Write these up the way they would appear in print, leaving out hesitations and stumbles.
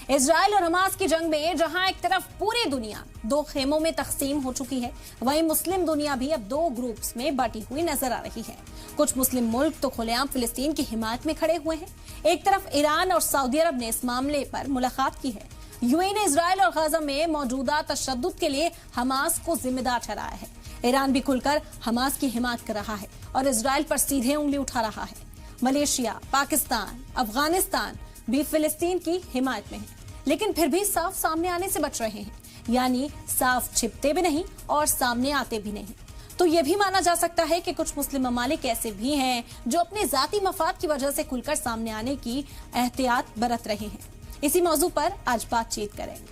Israel और Hamas की जंग में जहां एक तरफ पूरी दुनिया दो खेमों में तकसीम हो चुकी है, वहीं मुस्लिम दुनिया भी अब दो ग्रुप्स में बटी हुई नजर आ रही है। कुछ मुस्लिम मुल्क तो खुलेआम फिलिस्तीन की हिमायत में खड़े हुए हैं। एक तरफ ईरान और सऊदी अरब ने इस मामले पर मुलाकात की है। यूएई ने इजराइल और गाजा में मौजूदा तशद्दुद के लिए हमास को जिम्मेदार ठहराया है। ईरान भी खुलकर हमास की हिमायत कर रहा है और इजराइल पर सीधे उंगली उठा रहा है। मलेशिया, पाकिस्तान, अफगानिस्तान भी फिलिस्तीन की हिमायत में है, लेकिन फिर भी साफ सामने आने से बच रहे हैं, यानी साफ छिपते भी नहीं और सामने आते भी नहीं। तो यह भी माना जा सकता है कि कुछ मुस्लिम ममालिक ऐसे भी हैं जो अपने जाती मफाद की वजह से खुलकर सामने आने की एहतियात बरत रहे हैं। इसी मौजू पर आज बातचीत करेंगे।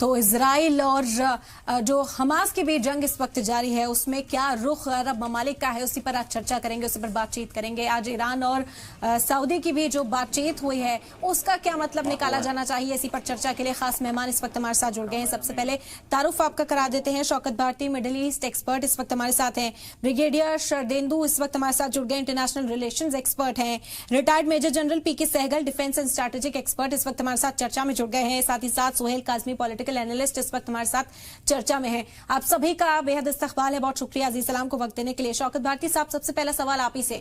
तो इजराइल और जो हमास के बीच जंग इस वक्त जारी है, उसमें क्या रुख अरब ममालिक का है, उसी पर आज चर्चा करेंगे, उसी पर बातचीत करेंगे। आज ईरान और सऊदी की भी जो बातचीत हुई है उसका क्या मतलब निकाला जाना चाहिए, इसी पर चर्चा के लिए खास मेहमान इस वक्त हमारे साथ जुड़ गए हैं। सबसे पहले तारुफ आपका करा देते हैं। Shaukat Bharti, Middle East expert, इस वक्त हमारे साथ हैं। ब्रिगेडियर शरदेंदु इस वक्त हमारे साथ जुड़ गए, इंटरनेशनल रिलेशंस एक्सपर्ट हैं। Retired major general P K Sehgal, defence and strategic expert, इस वक्त हमारे साथ चर्चा में जुड़ गए हैं। साथ ही साथ सुहेल काजमी, पॉलिटिकल एनालिस्ट, इस वक्त हमारे साथ चर्चा में है। आप सभी का बेहद इस्तकबाल है, बहुत शुक्रिया अजीज सलाम को वक्त देने के लिए। शौकत भारती साहब, सबसे पहला सवाल आप ही से।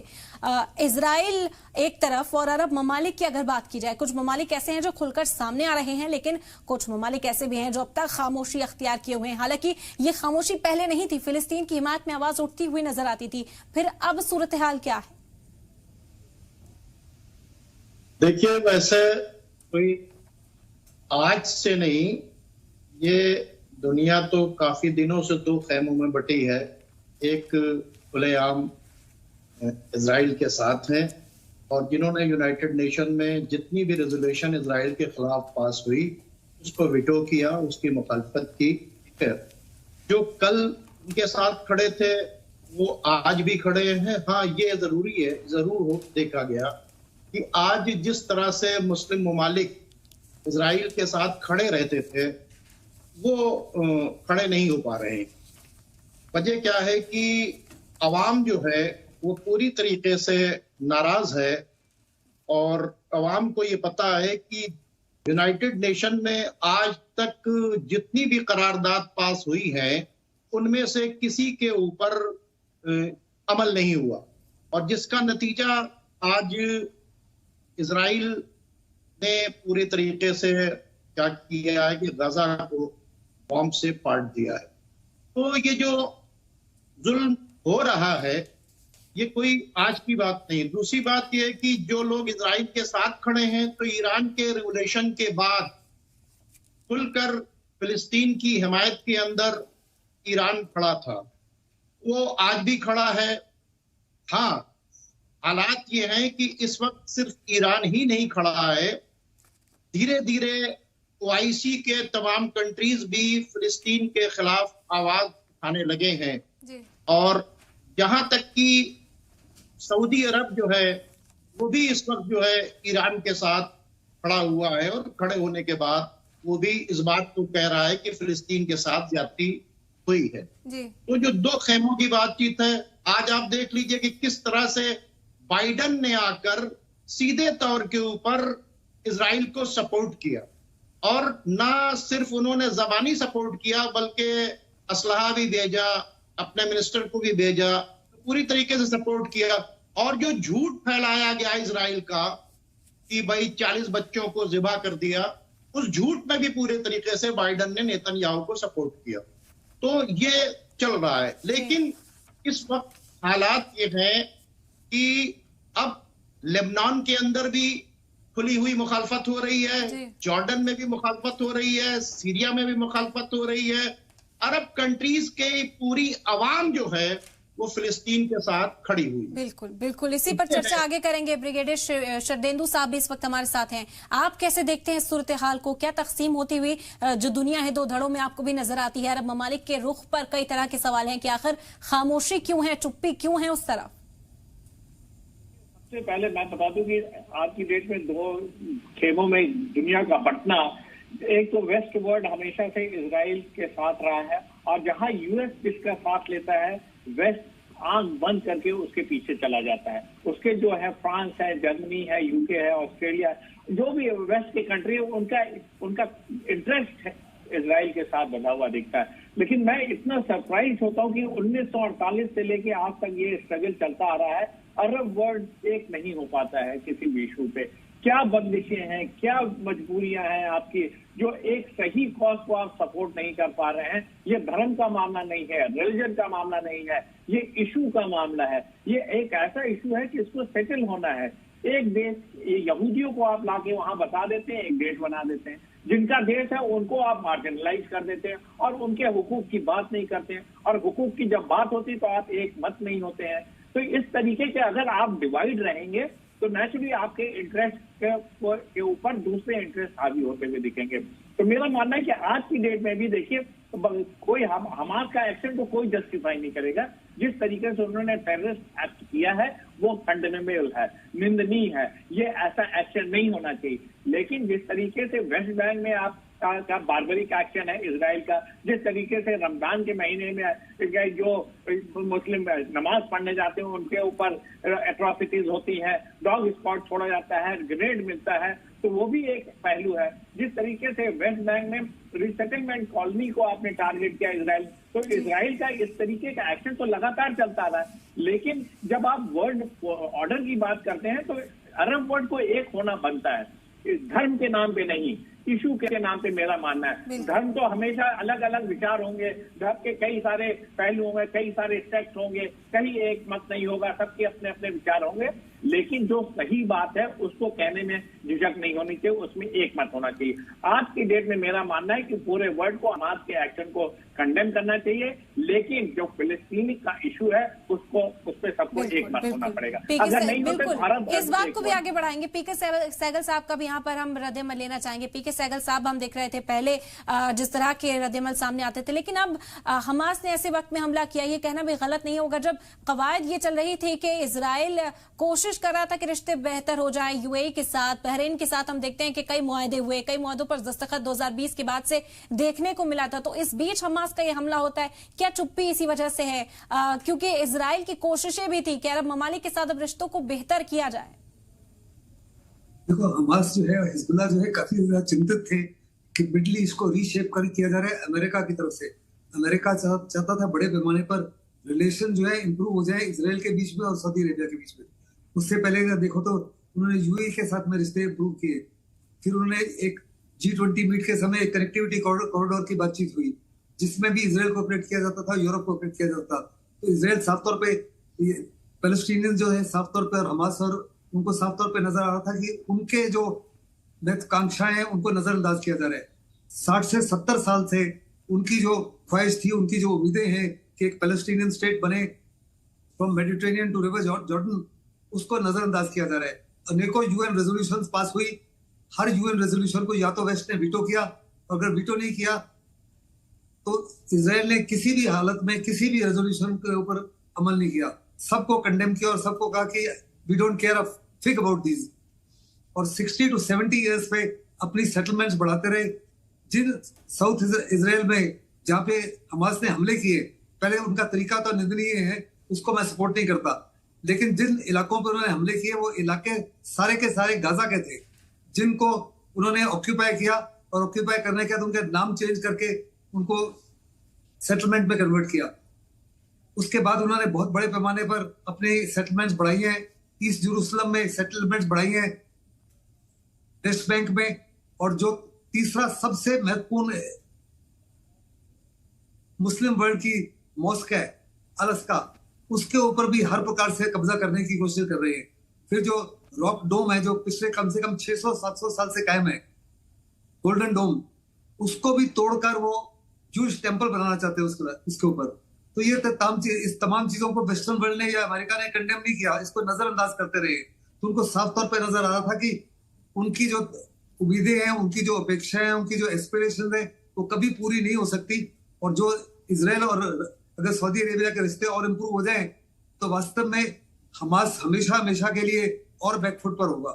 इजराइल एक तरफ और अरब ममालिक की अगर बात की जाए, कुछ ममालिक ऐसे हैं जो खुलकर सामने आ रहे हैं, लेकिन कुछ ममालिक ऐसे भी हैं जो अब तक खामोशी अख्तियार किए हुए हैं। हालांकि ये खामोशी पहले नहीं थी, फिलिस्तीन की हिमायत में आवाज उठती हुई नजर आती थी, फिर अब सूरत हाल क्या है? देखिए, वैसे कोई आज से नहीं, ये दुनिया तो काफी दिनों से दो खेमों में बटी है। एक खुलेआम इजराइल के साथ है और जिन्होंने यूनाइटेड नेशन में जितनी भी रेजोल्यूशन इजराइल के खिलाफ पास हुई उसको विटो किया, उसकी मुखालफत की। जो कल उनके साथ खड़े थे वो आज भी खड़े हैं। हाँ, ये जरूरी है, जरूर देखा गया कि आज जिस तरह से मुस्लिम ममालिक इजराइल के साथ खड़े रहते थे वो खड़े नहीं हो पा रहे हैं। वजह क्या है कि अवाम जो है वो पूरी तरीके से नाराज है और अवाम को ये पता है कि यूनाइटेड नेशन में आज तक जितनी भी करारदाद पास हुई है उनमें से किसी के ऊपर अमल नहीं हुआ, और जिसका नतीजा आज इजराइल ने पूरी तरीके से क्या किया है कि गजा को बॉम्ब से पाट दिया है। तो ये जो जुल्म हो रहा है ये कोई आज की बात नहीं। दूसरी बात ये है कि जो लोग इजराइल के साथ खड़े हैं, तो ईरान के रेवोल्यूशन के बाद खुलकर फिलिस्तीन की हिमायत के अंदर ईरान खड़ा था, वो आज भी खड़ा है। हाँ, हालात ये हैं कि इस वक्त सिर्फ ईरान ही नहीं खड़ा है, धीरे धीरे ओआईसी के तमाम कंट्रीज भी फिलिस्तीन के खिलाफ आवाज उठाने लगे हैं जी। और यहां तक कि सऊदी अरब जो है वो भी इस वक्त जो है ईरान के साथ खड़ा हुआ है, और खड़े होने के बाद वो भी इस बात को कह रहा है कि फिलिस्तीन के साथ ज्यादती हुई है जी। तो जो दो खेमों की बातचीत है, आज आप देख लीजिए कि किस तरह से बाइडन ने आकर सीधे तौर के ऊपर इजराइल को सपोर्ट किया, और ना सिर्फ उन्होंने जबानी सपोर्ट किया बल्कि असलहा भी भेजा, अपने मिनिस्टर को भी भेजा, पूरी तरीके से सपोर्ट किया। और जो झूठ फैलाया गया इजराइल का कि भाई 40 बच्चों को ज़िबा कर दिया, उस झूठ में भी पूरे तरीके से बाइडन ने नेतन्याहू को सपोर्ट किया। तो ये चल रहा है, लेकिन इस वक्त हालात ये हैं कि अब लेबनान के अंदर भी खुली हुई मुखालफत हो रही है, जॉर्डन में भी मुखालफत हो रही है, सीरिया में भी मुखालफत हो रही है। अरब कंट्रीज के पूरी अवाम जो है वो फिलिस्तीन के साथ खड़ी हुई। बिल्कुल बिल्कुल, इसी पर चर्चा आगे करेंगे। ब्रिगेडियर शरदेंदु साहब भी इस वक्त हमारे साथ हैं। आप कैसे देखते हैं सूरत हाल को? क्या तकसीम होती हुई जो दुनिया है दो धड़ों में आपको भी नजर आती है? अरब ममालिक के रुख पर कई तरह के सवाल हैं कि आखिर खामोशी क्यों है, चुप्पी क्यों है उस तरफ? सबसे पहले मैं बता दूं कि आज की डेट में दो खेमों में दुनिया का बंटना, एक तो वेस्ट वर्ल्ड हमेशा से इजराइल के साथ रहा है और जहां यूएस जिसका साथ लेता है वेस्ट आंख बंद करके उसके पीछे चला जाता है। उसके जो है फ्रांस है, जर्मनी है, यूके है, ऑस्ट्रेलिया, जो भी वेस्ट की कंट्री है उनका इंटरेस्ट है इजराइल के साथ बंधा हुआ दिखता है। लेकिन मैं इतना सरप्राइज होता हूँ कि 1948 से लेके आज तक ये स्ट्रगल चलता आ रहा है। अरब वर्ल्ड एक नहीं हो पाता है किसी भी इशू पे। क्या बंदिशें हैं, क्या मजबूरियां हैं आपकी, जो एक सही कॉज को आप सपोर्ट नहीं कर पा रहे हैं। ये धर्म का मामला नहीं है, रिलीजन का मामला नहीं है, ये इशू का मामला है। ये एक ऐसा इशू है कि इसको सेटल होना है। एक देश, यहूदियों को आप लाके वहां बता देते हैं, एक देश बना देते हैं। जिनका देश है उनको आप मार्जिनलाइज कर देते हैं और उनके हुकूक की बात नहीं करते हैं। और हुकूक की जब बात होती है तो आप एक मत नहीं होते हैं। तो इस तरीके के अगर आप डिवाइड रहेंगे तो नेचुरली आपके इंटरेस्ट के ऊपर दूसरे इंटरेस्ट हावी होते हुए दिखेंगे। तो मेरा मानना है कि आज की डेट में भी देखिए, कोई हमास का एक्शन को कोई जस्टिफाई नहीं करेगा। जिस तरीके से उन्होंने टेररिस्ट एक्ट किया है वो कंडेनेबल है, निंदनीय है। ये ऐसा एक्शन नहीं होना चाहिए। लेकिन जिस तरीके से वेस्ट बैंक में आप का बारबरिक एक्शन है इजराइल का, जिस तरीके से रमजान के महीने में जो मुस्लिम नमाज पढ़ने जाते हैं उनके ऊपर एट्रॉसिटीज होती हैं, डॉग स्पॉट छोड़ा जाता है, ग्रेनेड मिलता है, तो वो भी एक पहलू है। जिस तरीके से वेस्ट बैंक में रिसेटलमेंट कॉलोनी को आपने टारगेट किया इजराइल, तो इजराइल का इस तरीके का एक्शन तो लगातार चलता रहा है। लेकिन जब आप वर्ल्ड ऑर्डर की बात करते हैं तो अरब वर्ल्ड को एक होना बनता है, धर्म के नाम पे नहीं, इशू के नाम पे मेरा मानना है। धर्म तो हमेशा अलग अलग विचार होंगे, धर्म के कई सारे पहलू होंगे, कई सारे सेक्ट होंगे, कहीं एक मत नहीं होगा, सबके अपने अपने विचार होंगे। लेकिन जो सही बात है उसको कहने में झिझक नहीं होनी चाहिए, उसमें एक मत होना चाहिए। आज की डेट में मेरा मानना है कि पूरे वर्ल्ड को हमास के एक्शन को कंडेम करना चाहिए, लेकिन जो फिलिस्तीनी का इशू है उसको उस पर सबको एक मत होना पड़ेगा। अगर नहीं होता तो भारत इस बात को भी आगे बढ़ाएंगे। पीके सहगल साहब का भी यहाँ पर हम रद्देमल लेना चाहेंगे। पीके सहगल साहब, हम देख रहे थे पहले जिस तरह के रद्देमल सामने आते थे, लेकिन अब हमास ने ऐसे वक्त में हमला किया, ये कहना भी गलत नहीं होगा जब कवायद ये चल रही थी कि इजराइल कोशिश कर रहा था कि रिश्ते बेहतर हो जाए यूएई के साथ, बहरीन के साथ। हम देखते हैं कि कई मुआहदे हुए, कई मुआहदों पर दस्तखत 2020 के बाद से देखने को मिला था। तो इस बीच हमास का ये हमला होता है, क्या चुप्पी इसी वजह से है? क्योंकि इजराइल की कोशिशें भी थी कि अरब ममालिक के साथ अब रिश्तों को बेहतर किया जाए। देखो, हमास जो है, हिजबुल्लाह जो है, काफी ज्यादा चिंतित थे कि मिडल ईस्ट को रीशेप किया जा रहा है अमेरिका की तरफ से। अमेरिका चाहता था बड़े पैमाने पर रिलेशन जो है इंप्रूव हो जाए इजराइल के बीच में और सऊदी अरेबिया के बीच में। उससे पहले अगर देखो तो उन्होंने यूएई के साथ में रिश्ते इंप्रूव किए। फिर उन्होंने एक G20 मीट के समय एक कनेक्टिविटी कॉरिडोर की बातचीत हुई जिसमें भी इजराइल को ऑपरेट किया जाता था, यूरोप को ऑपरेट किया जाता था। तो इजराइल साफ तौर पे, पैलेस्टीनियन जो है साफ तौर पे, और हमास और उनको साफ तौर पे नजर आ रहा था कि उनके जो महत्वाकांक्षाएं हैं उनको नजरअंदाज किया जा रहा है। 60 से 70 साल से उनकी जो ख्वाहिश थी, उनकी जो उम्मीदें हैं कि एक पैलेस्टीनियन स्टेट बने from Mediterranean to river Jordan, उसको नजरअंदाज किया जा रहा है। अनेकों यूएन रेजोल्यूशंस पास हुई, हर यूएन रेजोल्यूशन को या तो वेस्ट ने वीटो किया, और अगर वीटो नहीं किया तो इजराइल ने किसी भी हालत में किसी भी रेजोल्यूशन के ऊपर अमल नहीं किया। सबको कंडेम किया और सबको कहा कि we don't care a fig about this, और 60 to 70 इयर्स पे अपनी सेटलमेंट्स बढ़ाते रहे। जिन साउथ इजराइल में जहाँ पे हमास ने हमले किए, पहले उनका तरीका तो निंदनीय है, उसको मैं सपोर्ट नहीं करता, लेकिन जिन इलाकों पर उन्होंने हमले किए वो इलाके सारे के सारे गाजा के थे, जिनको उन्होंने ऑक्यूपाई किया, और ऑक्यूपाई करने के बाद उनके नाम चेंज करके उनको सेटलमेंट में कन्वर्ट किया। उसके बाद उन्होंने बहुत बड़े पैमाने पर अपने सेटलमेंट्स बढ़ाई हैं, ईस्ट जेरूसलम में सेटलमेंट्स बढ़ाई हैं, वेस्ट बैंक में, और जो तीसरा सबसे महत्वपूर्ण मुस्लिम वर्ल्ड की मॉस्क है अलास्का, उसके ऊपर भी हर प्रकार से कब्जा करने की कोशिश कर रहे हैं। फिर जो रॉक डोम है जो पिछले कम से कम 600-700 साल से कायम है, गोल्डन डोम, उसको भी तोड़कर वो जूश टेंपल बनाना चाहते हैं उसके ऊपर। तो ये इस तमाम चीजों को वेस्टर्न वर्ल्ड ने या अमेरिका ने कंडेम नहीं किया, इसको नजरअंदाज करते रहे। तो उनको साफ तौर पर नजर आ रहा था कि उनकी जो उम्मीदें हैं, उनकी जो अपेक्षाएं हैं, उनकी जो एस्पिरेशन है, वो कभी पूरी नहीं हो सकती। और जो इसराइल और अगर सऊदी अरेबिया के रिश्ते और इम्प्रूव हो जाएं तो वास्तव में हमास हमेशा हमेशा के लिए और बैकफुट पर होगा।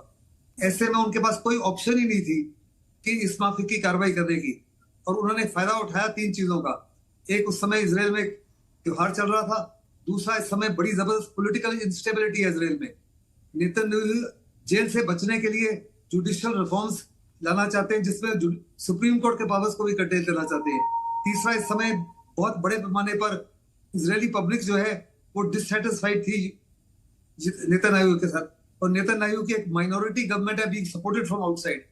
ऐसे में उनके पास कोई ऑप्शन ही नहीं थी कि इस माफी की कार्रवाई करने की, और उन्होंने फायदा उठाया तीन चीजों का। एक, उस समय इसराइल में त्योहार चल रहा था। दूसरा, इस समय बड़ी जबरदस्त पॉलिटिकल इंस्टेबिलिटी है इसराइल में। नेतन्याहू जेल से बचने के लिए जुडिशियल रिफॉर्म्स लाना चाहते हैं, जिसमें सुप्रीम कोर्ट के पावर्स को भी कटेल देना चाहते हैं। तीसरा, इस समय बहुत बड़े पैमाने पर इजरायली पब्लिक जो है वो डिससेटिस्फाइड थी नेतन्याहू के साथ, और नेतन्याहू की एक माइनॉरिटी गवर्नमेंट है बीइंग सपोर्टेड फ्रॉम आउटसाइड।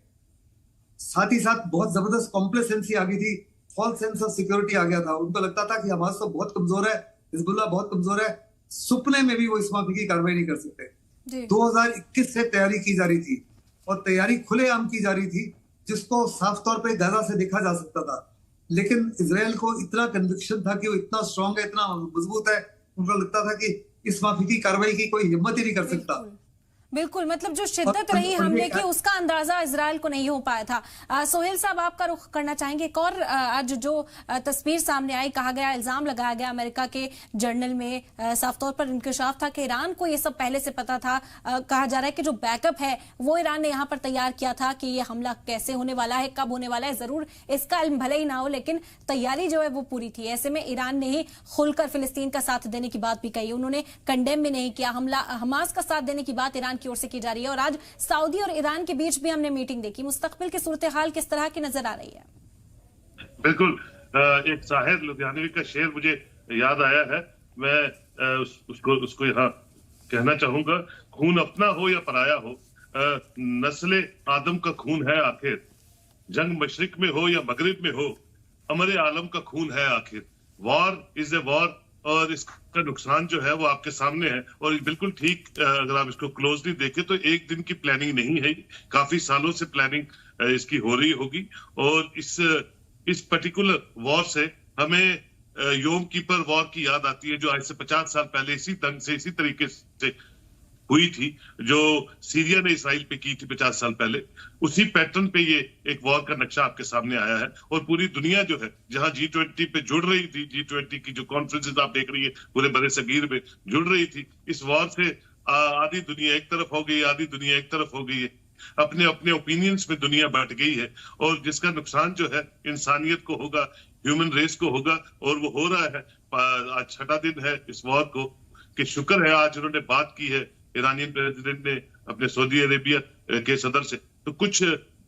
साथ ही साथ बहुत जबरदस्त कॉम्प्लेसेंसी आ गई थी, फॉल्स सेंस ऑफ सिक्योरिटी आ गया था। उनको लगता था कि हमास तो बहुत कमजोर है, हिजबुल्लाह बहुत कमजोर है, सुपने में भी वो इस माफी की कार्रवाई नहीं कर सकते। 2021 से तैयारी की जा रही थी, और तैयारी खुलेआम की जा रही थी, जिसको साफ तौर पे गाजा से देखा जा सकता था। लेकिन इजराइल को इतना कन्विक्शन था कि वो इतना स्ट्रांग है, इतना मजबूत है, उनको लगता था कि इस माफी की कार्रवाई की कोई हिम्मत ही नहीं कर सकता। बिल्कुल, मतलब जो शिद्दत रही हमले की उसका अंदाजा इजराइल को नहीं हो पाया था। सोहेल साहब, आपका रुख करना चाहेंगे। एक और आज जो तस्वीर सामने आई, कहा गया, इल्जाम लगाया गया अमेरिका के जर्नल में, साफ तौर पर इंकशाफ था कि ईरान को ये सब पहले से पता था। कहा जा रहा है कि जो बैकअप है वो ईरान ने यहाँ पर तैयार किया था कि ये हमला कैसे होने वाला है, कब होने वाला है। जरूर इसका इल्म भले ही ना हो, लेकिन तैयारी जो है वो पूरी थी। ऐसे में ईरान ने ही खुलकर फिलिस्तीन का साथ देने की बात भी कही, उन्होंने कंडेम भी नहीं किया। हमला हमास का साथ देने की बात ईरान की ओर से की जा रही है, और आज सऊदी और ईरान के बीच भी हमने मीटिंग देखी। मुस्तकबिल की सूरत हाल किस तरह की नजर आ रही है? बिल्कुल, एक साहिर लुधियानवी का शेर मुझे याद आया है, मैं उसको यहाँ कहना चाहूंगा। खून अपना हो या पराया हो, नस्ले आदम का खून है आखिर। जंग मशरिक में हो या मगरिब में हो, अमर आलम का खून है आखिर। वॉर इज ए वॉर, और इसका नुकसान जो है वो आपके सामने है। और बिल्कुल ठीक, अगर आप इसको क्लोजली देखें तो एक दिन की प्लानिंग नहीं है, काफी सालों से प्लानिंग इसकी हो रही होगी। और इस पर्टिकुलर वॉर से हमें योम कीपर वॉर की याद आती है, जो आज से 50 साल पहले इसी ढंग से, इसी तरीके से हुई थी, जो सीरिया ने इसराइल पे की थी 50 साल पहले। उसी पैटर्न पे ये एक वॉर का नक्शा आपके सामने आया है। और पूरी दुनिया जो है, जहां G20 पे जुड़ रही थी, G20 की जो कॉन्फ्रेंसेस आप देख रही है पूरे बड़े सगीर में जुड़ रही थी, इस वॉर से आधी दुनिया एक तरफ हो गई, आधी दुनिया एक तरफ हो गई है। अपने अपने ओपिनियंस में दुनिया बांट गई है, और जिसका नुकसान जो है इंसानियत को होगा, ह्यूमन रेस को होगा, और वो हो रहा है। आज 6वां दिन है इस वॉर को, कि शुक्र है आज उन्होंने बात की है ईरानियन प्रेसिडेंट ने अपने सऊदी अरेबिया के सदर से, तो कुछ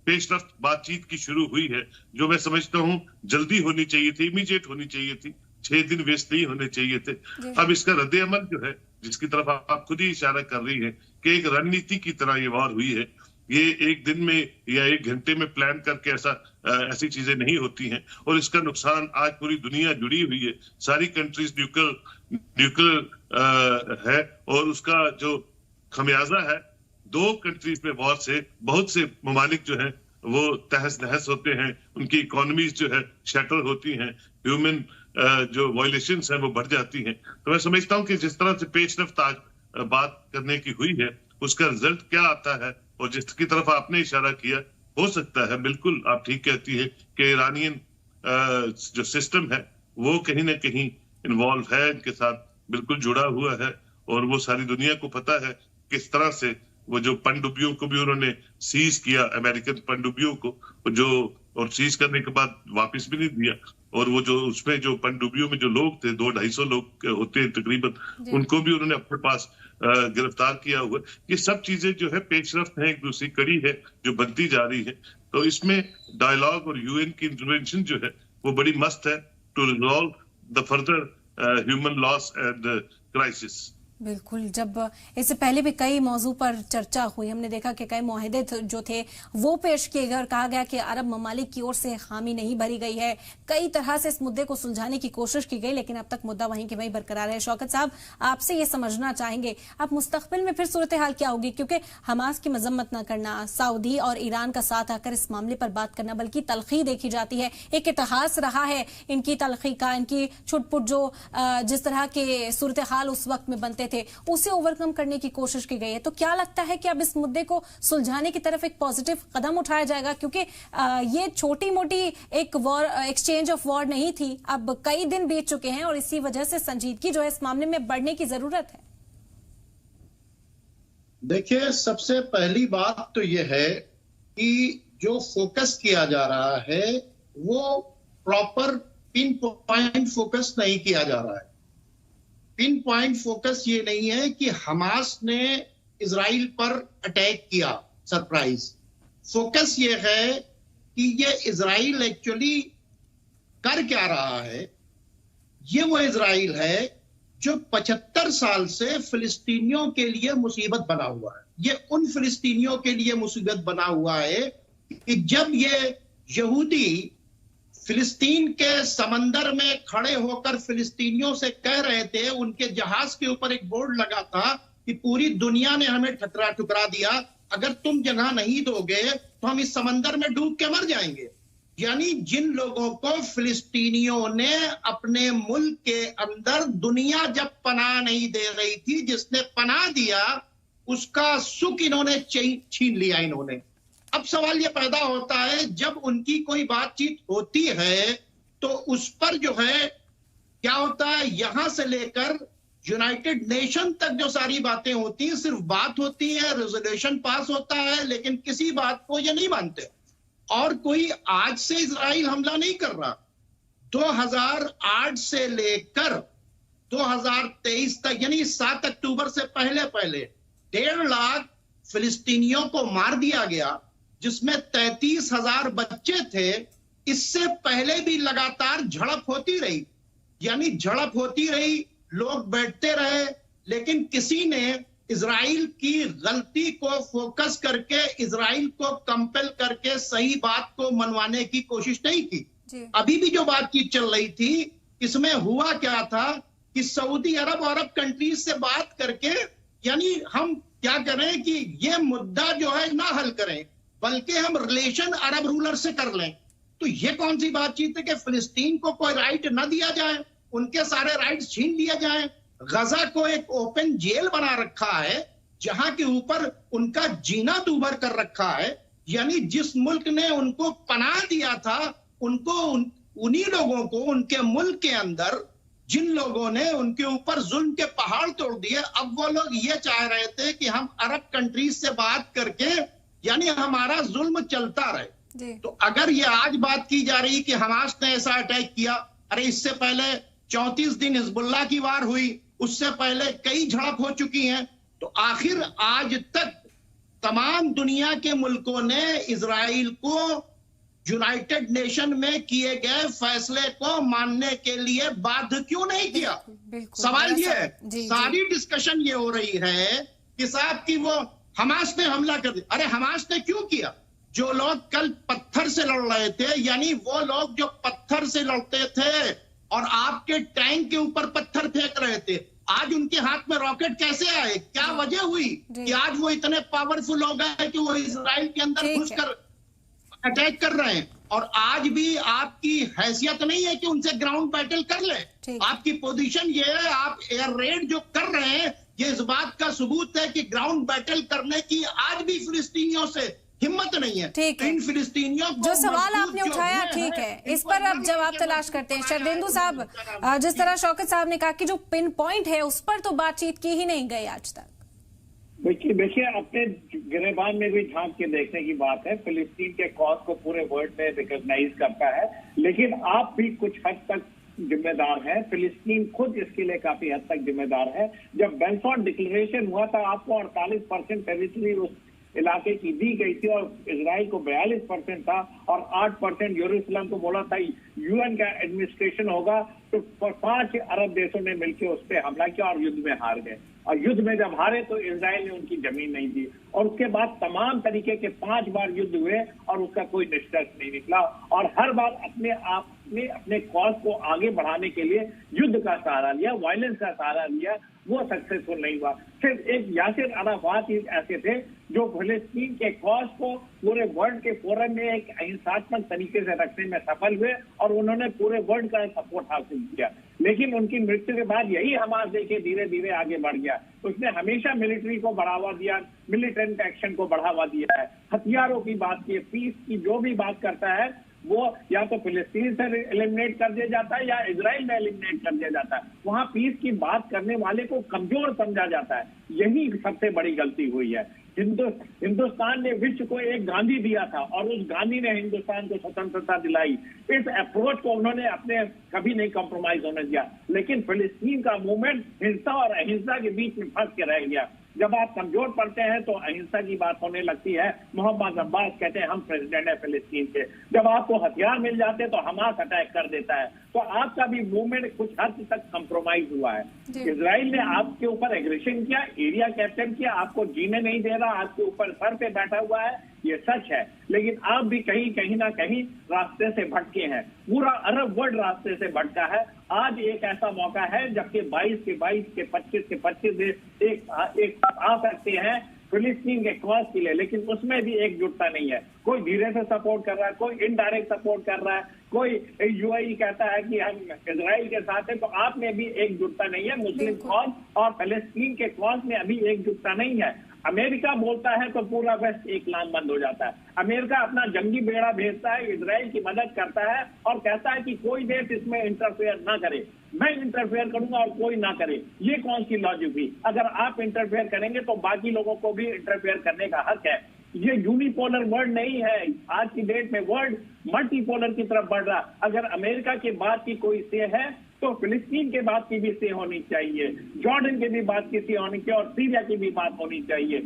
पेशरफ्त बातचीत की शुरू हुई है, जो मैं समझता हूँ जल्दी होनी चाहिए थी, इमीडिएट होनी चाहिए थी, 6 दिन वेस्ट नहीं होने चाहिए थे। अब इसका रद्द अमल जो है, जिसकी तरफ आप खुद ही इशारा कर रही है कि एक रणनीति की तरह ये वॉर हुई है, ये एक दिन में या 1 घंटे में प्लान करके ऐसी चीजें नहीं होती हैं। और इसका नुकसान आज पूरी दुनिया जुड़ी हुई है, सारी कंट्रीज न्यूक्लियर है, और उसका जो खमियाजा है 2 कंट्रीज में वॉर से बहुत से ममालिक जो है वो तहस नहस होते हैं, उनकी इकोनॉमीज जो है शैटर होती हैं, ह्यूमन जो वायलेशंस हैं वो बढ़ जाती हैं। तो मैं समझता हूँ कि जिस तरह से पेशरफ्त आज बात करने की हुई है, उसका रिजल्ट क्या आता है, और जिसकी तरफ आपने इशारा किया, हो सकता है, बिल्कुल आप ठीक कहती है कि ईरानियन जो सिस्टम है वो कहीं ना कहीं इन्वॉल्व है, इनके साथ बिल्कुल जुड़ा हुआ है। और वो सारी दुनिया को पता है किस तरह से वो जो पनडुब्बियों को भी उन्होंने सीज किया, अमेरिकन पनडुब्बियों को, जो और सीज करने के बाद वापस भी नहीं दिया। और वो जो उसमें जो पनडुब्बियों में जो लोग थे, 200-250 लोग होते हैं तकरीबन, उनको भी उन्होंने अपने पास गिरफ्तार किया हुआ। ये सब चीजें जो है पेशरफ्त है, एक दूसरी कड़ी है जो बनती जा रही है। तो इसमें डायलॉग और यूएन की इंटरवेंशन जो है वो बड़ी मस्त है to resolve the further human loss and crisis. बिल्कुल, जब इससे पहले भी कई मौजू पर चर्चा हुई, हमने देखा कि कई मुआहदे जो थे वो पेश किए गए और कहा गया कि अरब ममालिक की ओर से हामी नहीं भरी गई है। कई तरह से इस मुद्दे को सुलझाने की कोशिश की गई, लेकिन अब तक मुद्दा वहीं के वहीं बरकरार है। शौकत साहब, आपसे ये समझना चाहेंगे अब मुस्तकबिल में फिर सूरत हाल क्या होगी, क्योंकि हमास की मजम्मत न करना, सऊदी और ईरान का साथ आकर इस मामले पर बात करना, बल्कि तलखी देखी जाती है, एक इतिहास रहा है इनकी तलखी का, इनकी छुटपुट जो जिस तरह के सूरत हाल उस वक्त में बनते थे उसे ओवरकम करने की कोशिश की गई है। तो क्या लगता है कि अब इस मुद्दे को सुलझाने की तरफ एक पॉजिटिव कदम उठाया जाएगा, क्योंकि ये छोटी मोटी एक वॉर, एक्सचेंज ऑफ वॉर नहीं थी, अब कई दिन बीत चुके हैं और इसी वजह से संजीदगी जो है इस मामले में बढ़ने की जरूरत है। देखिए, सबसे पहली बात तो यह है कि जो फोकस किया जा रहा है वो प्रॉपर पिन पॉइंट फोकस नहीं किया जा रहा है। पिन पॉइंट फोकस ये नहीं है कि हमास ने इजराइल पर अटैक किया सरप्राइज। फोकस ये है कि ये इजराइल एक्चुअली कर क्या रहा है। ये वो इजराइल है जो 75 साल से फिलिस्तीनियों के लिए मुसीबत बना हुआ है। ये उन फिलिस्तीनियों के लिए मुसीबत बना हुआ है कि जब ये यहूदी फिलिस्तीन के समंदर में खड़े होकर फिलिस्तीनियों से कह रहे थे, उनके जहाज के ऊपर एक बोर्ड लगा था कि पूरी दुनिया ने हमें ठुकरा दिया, अगर तुम जगह नहीं दोगे तो हम इस समंदर में डूब के मर जाएंगे। यानी जिन लोगों को फिलिस्तीनियों ने अपने मुल्क के अंदर दुनिया जब पनाह नहीं दे रही थी, जिसने पनाह दिया उसका सुख इन्होंने छीन लिया इन्होंने। अब सवाल यह पैदा होता है, जब उनकी कोई बातचीत होती है तो उस पर जो है क्या होता है, यहां से लेकर यूनाइटेड नेशन तक जो सारी बातें होती हैं सिर्फ बात होती है, रेजोल्यूशन पास होता है, लेकिन किसी बात को ये नहीं मानते। और कोई आज से इजराइल हमला नहीं कर रहा, 2008 से लेकर 2023 तक, यानी 7 अक्टूबर से पहले 1.5 लाख फिलिस्तीनियों को मार दिया गया, जिसमें 33,000 बच्चे थे। इससे पहले भी लगातार झड़प होती रही, यानी झड़प होती रही, लोग बैठते रहे, लेकिन किसी ने इजराइल की गलती को फोकस करके इजराइल को कंपेल करके सही बात को मनवाने की कोशिश नहीं की। अभी भी जो बातचीत चल रही थी, इसमें हुआ क्या था कि सऊदी अरब और अरब कंट्रीज से बात करके, यानी हम क्या करें कि ये मुद्दा जो है ना हल करें, बल्कि हम रिलेशन अरब रूलर से कर लें। तो ये कौन सी बातचीत है कि फिलिस्तीन को कोई राइट न दिया जाए, उनके सारे राइट्स छीन लिए जाएं। गजा को एक ओपन जेल बना रखा है जहां के ऊपर उनका जीना दूभर कर रखा है। यानी जिस मुल्क ने उनको पनाह दिया था, उनको उन्हीं लोगों को उनके मुल्क के अंदर जिन लोगों ने उनके ऊपर जुल्म के पहाड़ तोड़ दिए, अब वो लोग ये चाह रहे थे कि हम अरब कंट्रीज से बात करके यानी हमारा जुल्म चलता रहे। तो अगर ये आज बात की जा रही कि हमास ने ऐसा अटैक किया, अरे इससे पहले 34 दिन हिजबुल्लाह की वार हुई, उससे पहले कई झड़प हो चुकी हैं। तो आखिर आज तक तमाम दुनिया के मुल्कों ने इजराइल को यूनाइटेड नेशन में किए गए फैसले को मानने के लिए बाध्य क्यों नहीं किया? सवाल ये है, सारी डिस्कशन ये हो रही है कि साहब की वो हमास ने हमला कर दिया। अरे हमास ने क्यों किया? जो लोग कल पत्थर से लड़ रहे थे, यानी वो लोग जो पत्थर से लड़ते थे और आपके टैंक के ऊपर पत्थर फेंक रहे थे, आज उनके हाथ में रॉकेट कैसे आए? क्या वजह हुई कि आज वो इतने पावरफुल हो गए कि वो इजराइल के अंदर घुसकर अटैक कर रहे हैं? और आज भी आपकी हैसियत नहीं है कि उनसे ग्राउंड बैटल कर ले। आपकी पोजीशन ये है, आप एयर रेड जो कर रहे हैं, ये इस बात का सबूत है कि ग्राउंड बैटल करने की आज भी फिलिस्तीनियों से हिम्मत नहीं है। ठीक है, इन फिलिस्तीनियों को जो सवाल आपने उठाया, ठीक है, इस पर अब जवाब तलाश करते हैं। शरदेंदु साहब, जिस तरह शौकत साहब ने कहा कि जो पिन पॉइंट है उस पर तो बातचीत की ही नहीं गई आज तक। देखिए, अपने गिरेबान में भी झांक के देखने की बात है। फिलिस्तीन के कॉज को पूरे वर्ल्ड में रिकॉग्नाइज करता है, लेकिन आप भी कुछ हद तक जिम्मेदार है। फिलिस्तीन खुद इसके लिए काफी हद तक जिम्मेदार है। जब बेल्फोर्ड डिक्लेरेशन हुआ था, आपको 48% टेरिटरी उस इलाके की दी गई थी और इजराइल को 42% था और 8% यरूशलेम को बोला था यूएन का एडमिनिस्ट्रेशन होगा। तो 5 अरब देशों ने मिलकर उस पर हमला किया और युद्ध में हार गए। और युद्ध में जब हारे तो इजराइल ने उनकी जमीन नहीं दी और उसके बाद तमाम तरीके के 5 बार युद्ध हुए और उसका कोई निष्कर्ष नहीं निकला। और हर बार अपने कॉज को आगे बढ़ाने के लिए युद्ध का सहारा लिया, वायलेंस का सहारा लिया, वो सक्सेसफुल नहीं हुआ। सिर्फ एक यासिर अराफात ही ऐसे थे जो फिलिस्तीन के कॉज को पूरे वर्ल्ड के फोरम में एक अहिंसात्मक तरीके से रखने में सफल हुए और उन्होंने पूरे वर्ल्ड का सपोर्ट हासिल किया। लेकिन उनकी मृत्यु के बाद यही हमास देखिए धीरे धीरे आगे बढ़ गया। उसने हमेशा मिलिट्री को बढ़ावा दिया, मिलिटेंट एक्शन को बढ़ावा दिया है, हथियारों की बात की, पीस की जो भी बात करता है वो या तो फिलिस्तीन से एलिमिनेट कर दिया जाता है या इजराइल में एलिमिनेट कर दिया जाता है। वहां पीस की बात करने वाले को कमजोर समझा जाता है। यही सबसे बड़ी गलती हुई है। हिंदुस्तान ने विश्व को एक गांधी दिया था और उस गांधी ने हिंदुस्तान को स्वतंत्रता दिलाई। इस अप्रोच को उन्होंने अपने कभी नहीं कॉम्प्रोमाइज होने दिया। लेकिन फिलिस्तीन का मूवमेंट हिंसा और अहिंसा के बीच में फंस के रह गया। जब आप कमजोर पड़ते हैं तो अहिंसा की बात होने लगती है। मोहम्मद अब्बास कहते हैं हम प्रेसिडेंट है फिलिस्तीन के। जब आपको हथियार मिल जाते हैं तो हमास अटैक कर देता है। तो आपका भी मूवमेंट कुछ हद तक कंप्रोमाइज हुआ है। इजराइल ने आपके ऊपर एग्रेशन किया, एरिया कैप्चर किया, आपको जीने नहीं दे रहा, आपके ऊपर सर पे बैठा हुआ है, ये सच है। लेकिन आप भी कहीं ना कहीं रास्ते से भटके हैं। पूरा अरब वर्ल्ड रास्ते से भटका है। आज एक ऐसा मौका है जबकि 22 के 22 के 25 के 25 देश एक आ सकते हैं फिलिस्तीन के कॉज के लिए, लेकिन उसमें भी एकजुटता नहीं है। कोई धीरे से सपोर्ट कर रहा है, कोई इनडायरेक्ट सपोर्ट कर रहा है, कोई यूएई कहता है कि हम इजराइल के साथ हैं। तो आप में भी एकजुटता नहीं है। मुस्लिम कॉज और फिलिस्तीन के कॉज में अभी एकजुटता नहीं है। अमेरिका बोलता है तो पूरा वेस्ट एक लामबंद हो जाता है। अमेरिका अपना जंगी बेड़ा भेजता है, इजराइल की मदद करता है और कहता है कि कोई देश इसमें इंटरफेयर ना करे, मैं इंटरफेयर करूंगा और कोई ना करे। ये कौन सी लॉजिक हुई? अगर आप इंटरफेयर करेंगे तो बाकी लोगों को भी इंटरफेयर करने का हक है। ये यूनिपोलर वर्ल्ड नहीं है। आज की डेट में वर्ल्ड मल्टीपोलर की तरफ बढ़ रहा। अगर अमेरिका के बात की कोई से है तो फिलिस्तीन के बात की भी से होनी चाहिए, जॉर्डन के भी बात की से होनी चाहिए और सीरिया की भी बात होनी चाहिए।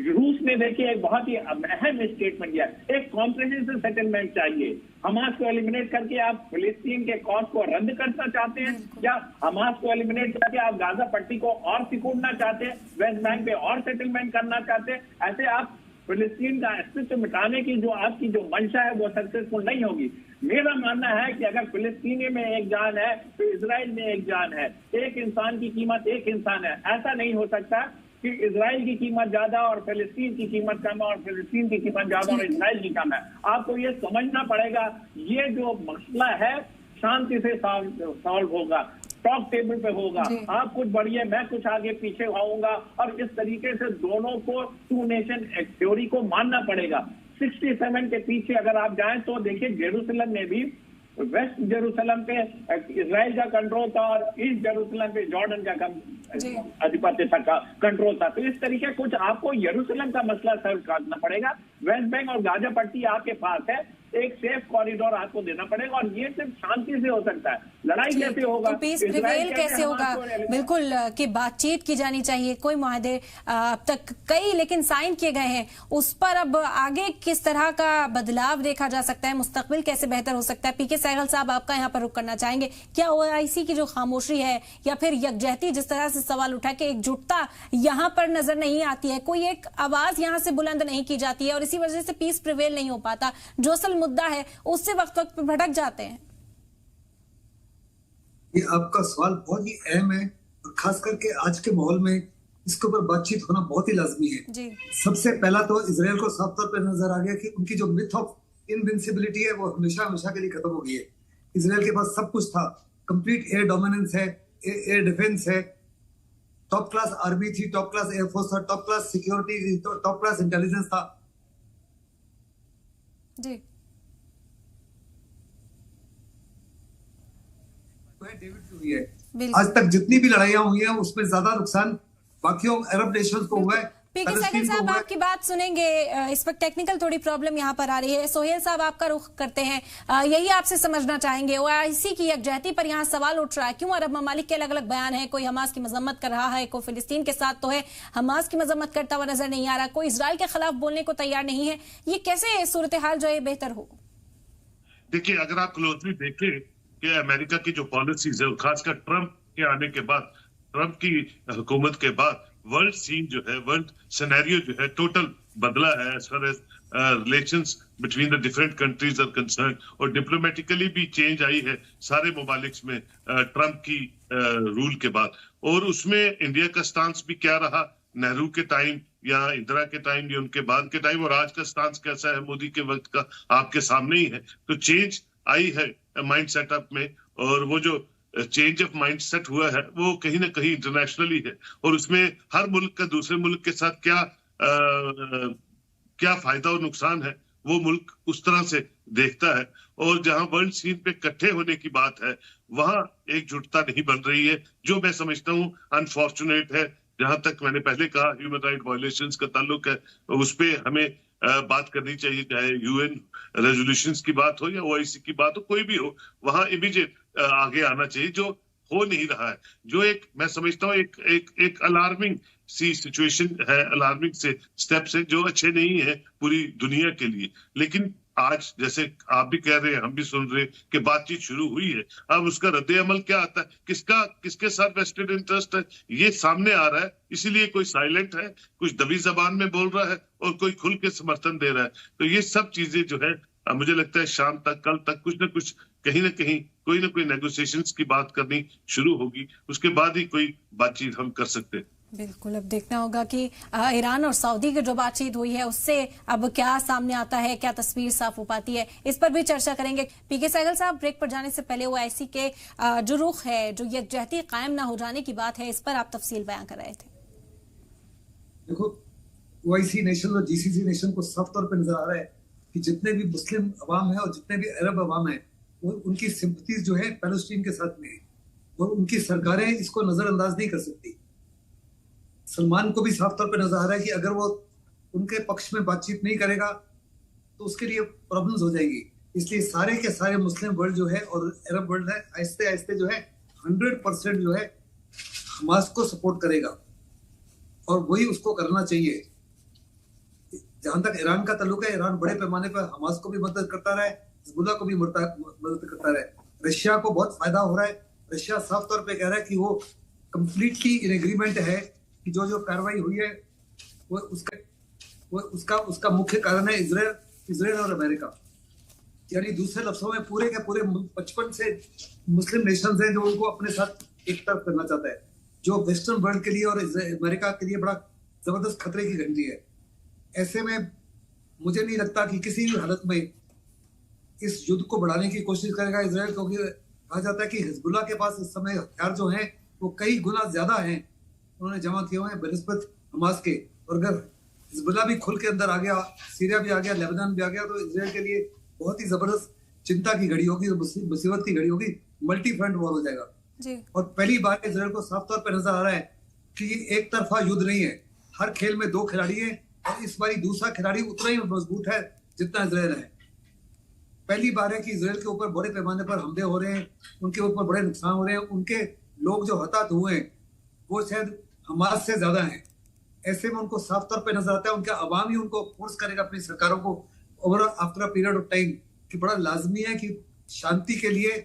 रूस ने देखिए एक बहुत ही अहम स्टेटमेंट दिया, एक कॉम्प्रिहेंसिव सेटलमेंट चाहिए। हमास को एलिमिनेट करके आप फिलिस्तीन के कॉज को रद्द करना चाहते हैं या हमास को एलिमिनेट करके आप गाजा पट्टी को और सिकुड़ना चाहते हैं, वेस्ट बैंक पे और सेटलमेंट करना चाहते हैं? ऐसे आप फिलिस्तीन का अस्तित्व मिटाने की जो आपकी जो मंशा है वो सक्सेसफुल नहीं होगी। मेरा मानना है कि अगर फिलिस्तीनी में एक जान है तो इजराइल में एक जान है। एक इंसान की कीमत एक इंसान है। ऐसा नहीं हो सकता कि इजराइल की कीमत ज्यादा और फिलिस्तीन की कीमत कम और फिलिस्तीन की कीमत ज्यादा और इजराइल की कम है। आपको ये समझना पड़ेगा। ये जो मसला है शांति से सॉल्व होगा, टॉप टेबल पे होगा। आप कुछ बढ़िए, मैं कुछ आगे पीछे आऊंगा और इस तरीके से दोनों को टू नेशन थ्योरी को मानना पड़ेगा। 67 के पीछे अगर आप जाएं तो देखिए जेरूसलम में भी वेस्ट जेरूसलम पे इजराइल का कंट्रोल था और ईस्ट जेरूसलम पे जॉर्डन का आधिपत्य का कंट्रोल था। तो इस तरीके कुछ आपको यरूशलेम का मसला सॉल्व करना पड़ेगा। वेस्ट बैंक और गाजा पट्टी आपके पास है, एक सेफ कॉरिडोर आपको देना पड़ेगा और ये सिर्फ शांति से हो सकता है। लड़ाई कैसे होगा, तो पीस प्रिवेल कैसे होगा? बिल्कुल कि बातचीत की जानी चाहिए। कोई मुआहदे अब तक कई लेकिन साइन किए गए हैं, उस पर अब आगे किस तरह का बदलाव देखा जा सकता है, मुस्तकबिल कैसे बेहतर हो सकता है? पीके सहगल साहब, आपका यहाँ पर रुक करना चाहेंगे। क्या ओआईसी की जो खामोशी है या फिर यकजहती, जिस तरह से सवाल उठा के एकजुटता यहाँ पर नजर नहीं आती है, कोई एक आवाज यहाँ से बुलंद नहीं की जाती है और इसी वजह से पीस प्रिवेल नहीं हो पाता, जो असल मुद्दा है उससे वक्त वक्त पर भटक जाते हैं? ये आपका सवाल बहुत ही अहम है और खास करके आज के माहौल में इसके ऊपर बातचीत होना बहुत ही लाजमी है। जी। सबसे पहला तो इजराइल को साफ तौर पर नजर आ गया कि उनकी जो मिथ ऑफ इनविंसिबिलिटी है वो हमेशा हमेशा के लिए खत्म हो गई है। इजराइल के पास सब कुछ था, कंप्लीट एयर डोमिनेंस है, एयर डिफेंस है, टॉप क्लास आर्मी थी, टॉप क्लास एयरफोर्स था, top class security, top class intelligence था। जी। हुई है। आज तक जितनी भी लड़ाइयां हुई हैं उसमें ज्यादा नुकसान बाकियों अरब नेशंस को हुआ है पीके सहगल साहब आपकी बात सुनेंगे। इस वक्त टेक्निकल थोड़ी प्रॉब्लम यहाँ पर आ रही है। सोहेल साहब आपका रुख करते हैं, यही आपसे समझना चाहेंगे। ओआईसी की यकजहती पर यहाँ सवाल उठ रहा है, क्यों अरब ममालिक के अलग अलग बयान है, कोई हमास की मजम्मत कर रहा है, कोई फिलिस्तीन के साथ तो है, हमास की मजम्मत करता हुआ नजर नहीं आ रहा, कोई इजराइल के खिलाफ बोलने को तैयार नहीं है। ये कैसे सूरत हाल जो है बेहतर हो? देखिए, अगर आप क्लोजली देखें कि अमेरिका की जो पॉलिसीज है, खासकर ट्रंप के आने के बाद, ट्रंप की हुकूमत के बाद वर्ल्ड सीन जो है, वर्ल्ड सिनेरियो जो है, टोटल बदला है as far as relations between the different countries are concern, और डिप्लोमेटिकली भी चेंज आई है सारे ममालिक में ट्रंप की रूल के बाद। और उसमें इंडिया का स्टांस भी क्या रहा नेहरू के टाइम या इंदिरा के टाइम या उनके बाद के टाइम, और आज का स्टांस कैसा है मोदी के वक्त का, आपके सामने ही है। तो चेंज आई है माइंड सेटअप में, और वो जो चेंज ऑफ माइंड सेट हुआ है वो कहीं ना कहीं इंटरनेशनली है, और उसमें हर मुल्क का दूसरे मुल्क के साथ क्या फायदा और नुकसान है वो मुल्क उस तरह से देखता है। और जहां वर्ल्ड सीन पे इकट्ठे होने की बात है, वहां एकजुटता नहीं बन रही है, जो मैं समझता हूं अनफॉर्चुनेट है। जहां तक मैंने पहले कहा ह्यूमन राइट वायलेशंस का ताल्लुक है, उस पे हमें बात करनी चाहिए, चाहे यूएन रेजोल्यूशंस की बात हो या ओआईसी की बात हो, कोई भी हो, वहां इमीडिएट आगे आना चाहिए, जो हो नहीं रहा है। जो एक मैं समझता हूँ एक अलार्मिंग सी सिचुएशन है, अलार्मिंग से स्टेप्स है जो अच्छे नहीं है पूरी दुनिया के लिए। लेकिन आज जैसे आप भी कह रहे हैं, हम भी सुन रहे हैं कि बातचीत शुरू हुई है, अब उसका रद्द अमल क्या आता है, किसके साथ वेस्टेड इंटरेस्ट है, ये सामने आ रहा है। इसीलिए कोई साइलेंट है, कुछ दबी जबान में बोल रहा है, और कोई खुल के समर्थन दे रहा है। तो ये सब चीजें जो है, मुझे लगता है शाम तक, कल तक कुछ ना कुछ, कहीं ना कहीं कोई ना कोई नेगोशिएशंस की बात करनी शुरू होगी, उसके बाद ही कोई बातचीत हम कर सकते हैं। बिल्कुल, अब देखना होगा कि ईरान और सऊदी की जो बातचीत हुई है उससे अब क्या सामने आता है, क्या तस्वीर साफ हो पाती है, इस पर भी चर्चा करेंगे। पीके सहगल साहब, ब्रेक पर जाने से पहले ओआईसी के जो रुख है, जो यकजहती कायम ना हो जाने की बात है, इस पर आप तफसील बयां कर रहे थे। देखो, ओआईसी नेशन और जीसीसी नेशन को साफ तौर पर नजर आ रहा है कि जितने भी मुस्लिम अवाम है और जितने भी अरब अवाम है, उनकी सिंपथीज जो है पैलेस्टीन के साथ में है, और उनकी सरकारें इसको नजरअंदाज नहीं कर सकती। सलमान को भी साफ तौर पर नजर आ रहा है कि अगर वो उनके पक्ष में बातचीत नहीं करेगा तो उसके लिए प्रॉब्लम्स हो जाएगी। इसलिए सारे के सारे मुस्लिम वर्ल्ड जो है और अरब वर्ल्ड है, आहिस्ते आहिस्ते जो है 100% जो है हमास को सपोर्ट करेगा, और वही उसको करना चाहिए। जहां तक ईरान का ताल्लुक है, ईरान बड़े पैमाने पर हमास को भी मदद करता रहा है, हिजबुल्लाह को भी मदद करता रहा है। रशिया को बहुत फायदा हो रहा है। रशिया साफ तौर पे कह रहा है कि वो कंप्लीटली इन एग्रीमेंट है कि जो कार्रवाई हुई है वो उसका मुख्य कारण है इजराइल और अमेरिका। यानी दूसरे लफ्जों में पूरे के पूरे 55 से मुस्लिम नेशंस हैं जो उनको अपने साथ एक तरफ करना चाहता है, जो वेस्टर्न वर्ल्ड के लिए और अमेरिका के लिए बड़ा जबरदस्त खतरे की घंटी है। ऐसे में मुझे नहीं लगता कि किसी भी हालत में इस युद्ध को बढ़ाने की कोशिश करेगा इजराइल, क्योंकि कहा जाता है कि हिजबुल्लाह के पास इस समय हथियार जो हैं वो कई गुना ज्यादा हैं, उन्होंने जमा किए हुए हैं बनिस्बत हमास के। और अगर हिजबुल्लाह भी खुल के अंदर आ गया, सीरिया भी आ गया, लेबनान भी आ गया, तो इजराइल के लिए बहुत ही जबरदस्त चिंता की घड़ी होगी, मुसीबत की घड़ी होगी, मल्टी फ्रंट वॉर हो जाएगा जी। और पहली बार इजराइल को साफ तौर पर नजर आ रहा है कि ये एक तरफा युद्ध नहीं है, हर खेल में 2 खिलाड़ी हैं, और इस बारी दूसरा खिलाड़ी उतना ही मजबूत है जितना इजराइल है। पहली बार है कि इजराइल के ऊपर बड़े पैमाने पर हमले हो रहे हैं, उनके ऊपर बड़े नुकसान हो रहे हैं, उनके लोग जो हताहत हुए हैं वो शायद हमास से ज्यादा हैं। ऐसे में उनको साफ तौर पे नजर आता है उनका अवाम ही उनको फोर्स करेगा अपनी सरकारों को over after a period of time कि बड़ा लाजमी है कि शांति के लिए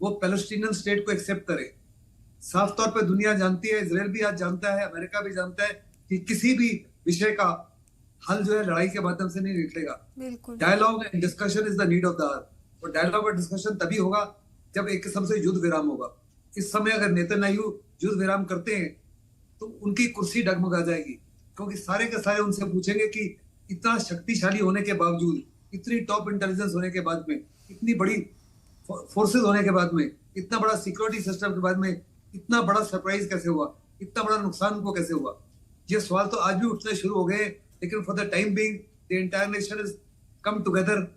वो पैलेस्टीनियन स्टेट को एक्सेप्ट करे। साफ तौर पे दुनिया जानती है, इजराइल भी आज जानता है, अमेरिका भी जानता है कि किसी भी विषय का हल जो है लड़ाई के माध्यम से नहीं निकलेगा। Dialogue and discussion is the need of the hour, और डायलॉग और डिस्कशन तभी होगा जब एक किस्म से युद्ध विराम होगा। इस समय अगर नेतन्याहू युद्ध विराम करते हैं तो उनकी कुर्सी डगमगा जाएगी, क्योंकि सारे के सारे उनसे पूछेंगे कि इतना शक्तिशाली होने के बावजूद, इतनी टॉप इंटेलिजेंस होने के बाद में, इतनी बड़ी फोर्सेस होने के बाद में, इतना बड़ा सिक्योरिटी सिस्टम के बाद में, इतना बड़ा सरप्राइज कैसे हुआ, इतना बड़ा नुकसान उनको कैसे हुआ। ये सवाल तो आज भी उठने शुरू हो गए, लेकिन for the time being the entire nation is come together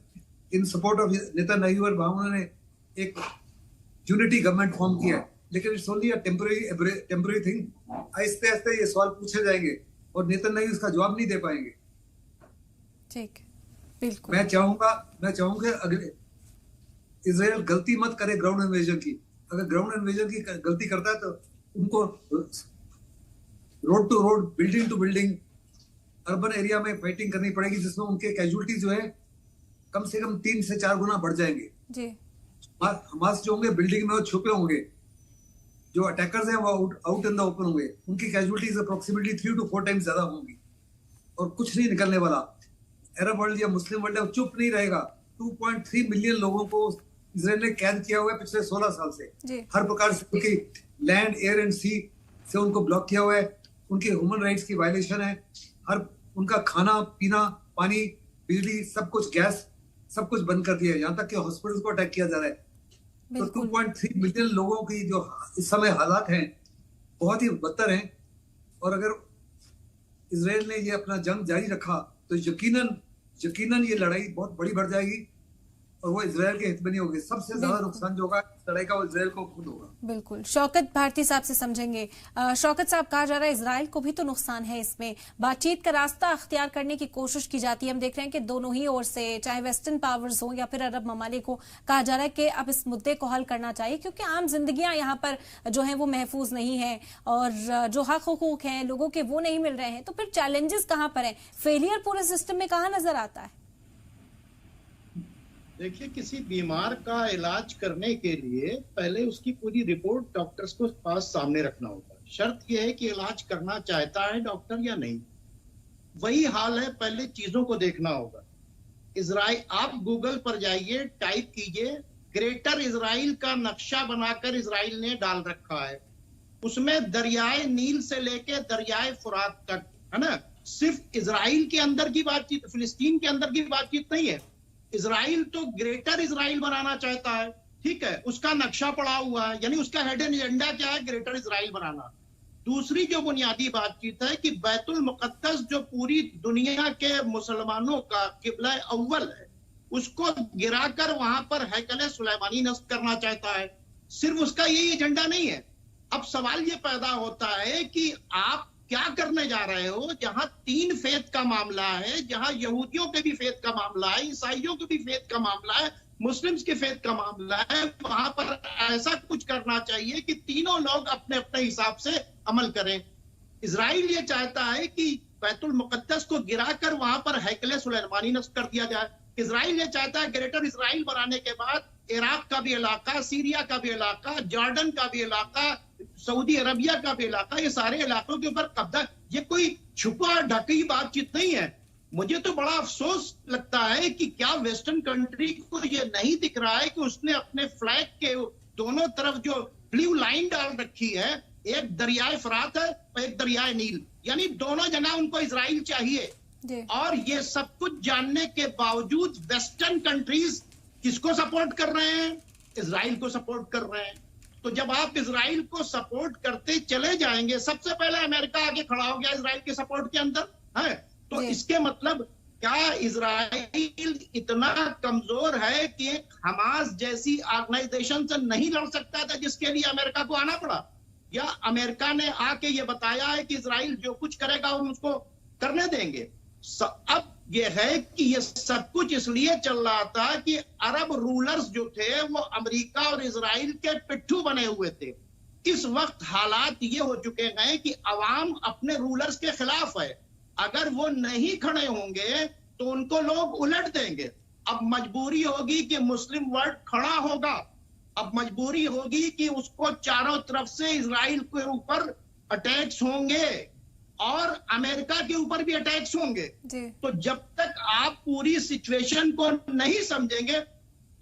in support of Netanyahu, और वहां उन्होंने एक यूनिटी गवर्नमेंट फॉर्म किया है। लेकिन it's only a temporary thing. आहिस्ते आहिस्ते ये सवाल पूछे जाएंगे और नेतन्याहू इसका जवाब नहीं दे पाएंगे। ठीक, बिल्कुल। मैं चाहूंगा अगर इजराइल गलती मत करे ग्राउंड इन्वेजन की, अगर ग्राउंड इन्वेजन की गलती करता है तो उनको road to road, building to building, urban area में फाइटिंग करनी पड़ेगी, जिसमें उनके कैजुअलिटी जो है कम से कम 3 से 4 गुना बढ़ जाएंगे जी। हमास जो होंगे बिल्डिंग में वो छुपे होंगे, जो अटैकर्स हैं वो आउट इन द ओपन होंगे, उनकी कैजुअलिटीज अप्रोक्सीमेटली 3 to 4 टाइम्स ज्यादा होंगी और कुछ नहीं निकलने वाला। अरब वर्ल्ड या मुस्लिम वर्ल्ड है चुप नहीं रहेगा। 2.3 मिलियन लोगों को इजराइल ने कैद किया हुआ है पिछले 16 साल से। हर प्रकार से उनकी लैंड, एयर एंड सी से उनको ब्लॉक किया हुआ है। उनके ह्यूमन राइट्स की वायलेशन है। हर उनका खाना पीना, पानी, बिजली, सब कुछ, गैस, सब कुछ बंद कर दिया है। यहाँ तक कि हॉस्पिटल्स को अटैक किया जा रहा है। तो 2.3 मिलियन लोगों की जो इस समय हालात हैं बहुत ही बदतर हैं। और अगर इजराइल ने ये अपना जंग जारी रखा तो यकीनन ये लड़ाई बहुत बड़ी बढ़ जाएगी और वो इजराइल के हित में नहीं होगी। सबसे ज्यादा नुकसान जो होगा इस लड़ाई का वो इजराइल को खुद होगा। बिल्कुल। शौकत भारती साहब से समझेंगे। शौकत साहब, कहा जा रहा है इजराइल को भी तो नुकसान है इसमें। बातचीत का रास्ता अख्तियार करने की कोशिश की जाती है। हम देख रहे हैं कि दोनों ही ओर से, चाहे वेस्टर्न पावर्स हो या फिर अरब ममालिक को, कहा जा रहा है कि अब इस मुद्दे को हल करना चाहिए क्योंकि आम जिंदगियां यहाँ पर जो है वो महफूज नहीं है और जो हक हुकूक हैं लोगों के वो नहीं मिल रहे हैं। तो फिर चैलेंजेस कहाँ पर है? फेलियर पूरे सिस्टम में कहाँ नजर आता है? देखिए, किसी बीमार का इलाज करने के लिए पहले उसकी पूरी रिपोर्ट डॉक्टर्स को पास सामने रखना होगा। शर्त यह है कि इलाज करना चाहता है डॉक्टर या नहीं। वही हाल है, पहले चीजों को देखना होगा। इजराइल, आप गूगल पर जाइए, टाइप कीजिए, ग्रेटर इजराइल का नक्शा बनाकर इजराइल ने डाल रखा है। उसमें दरियाए नील से लेके दरियाए फुरात तक है ना। सिर्फ इजराइल के अंदर की बातचीत, फिलिस्तीन के अंदर की बातचीत नहीं है। इजराइल तो ग्रेटर इजराइल बनाना चाहता है, ठीक है, उसका नक्शा पड़ा हुआ है, यानी उसका हेड एजेंडा क्या है? ग्रेटर इजराइल बनाना। दूसरी जो बुनियादी बातचीत है कि बैतुल मुकद्दस जो पूरी दुनिया के मुसलमानों का किबला अव्वल है, उसको गिराकर वहां पर हैकल सुलेमानी नस्ब करना चाहता है। सिर्फ उसका यही एजेंडा नहीं है। अब सवाल ये पैदा होता है कि आप क्या करने जा रहे हो? जहां 3 फेथ का मामला है, जहां यहूदियों के भी फेथ का मामला है, ईसाइयों के भी फेथ का मामला है, मुस्लिम्स के फेथ का मामला है, वहां पर ऐसा कुछ करना चाहिए कि तीनों लोग अपने अपने हिसाब से अमल करें। इजराइल ये चाहता है कि बैतुल मुकद्दस को गिराकर वहां पर हैकल सुलेमानी नस्ब कर दिया जाए। इजराइल ये चाहता है ग्रेटर इजराइल बनाने के बाद इराक का भी इलाका, सीरिया का भी इलाका, जॉर्डन का भी इलाका, सऊदी अरबिया का भी इलाका, ये सारे इलाकों के ऊपर कब्जा। ये कोई छुपा ढकी बातचीत नहीं है। मुझे तो बड़ा अफसोस लगता है कि क्या वेस्टर्न कंट्री को ये नहीं दिख रहा है कि उसने अपने फ्लैग के दोनों तरफ जो ब्लू लाइन डाल रखी है, एक दरियाए फरात है और एक दरियाए नील, यानी दोनों जगह उनको इजराइल चाहिए। और ये सब कुछ जानने के बावजूद वेस्टर्न कंट्रीज किसको सपोर्ट कर रहे हैं? इजराइल को सपोर्ट कर रहे हैं। तो जब आप इजराइल को सपोर्ट करते चले जाएंगे, सबसे पहले अमेरिका आगे खड़ा हो गया इजराइल के सपोर्ट के अंदर है, तो इसके मतलब क्या इजराइल इतना कमजोर है कि एक हमास जैसी ऑर्गेनाइजेशन से नहीं लड़ सकता था जिसके लिए अमेरिका को आना पड़ा? या अमेरिका ने आके ये बताया है कि इजराइल जो कुछ करेगा हम उसको करने देंगे? अब ये है कि ये सब कुछ इसलिए चल रहा था कि अरब रूलर्स जो थे वो अमेरिका और इजराइल के पिट्ठू बने हुए थे। इस वक्त हालात ये हो चुके हैं कि अवाम अपने रूलर्स के खिलाफ है। अगर वो नहीं खड़े होंगे तो उनको लोग उलट देंगे। अब मजबूरी होगी कि मुस्लिम वर्ल्ड खड़ा होगा। अब मजबूरी होगी कि उसको चारों तरफ से इजराइल के ऊपर अटैक्स होंगे और अमेरिका के ऊपर भी अटैक्स होंगे। तो जब तक आप पूरी सिचुएशन को नहीं समझेंगे,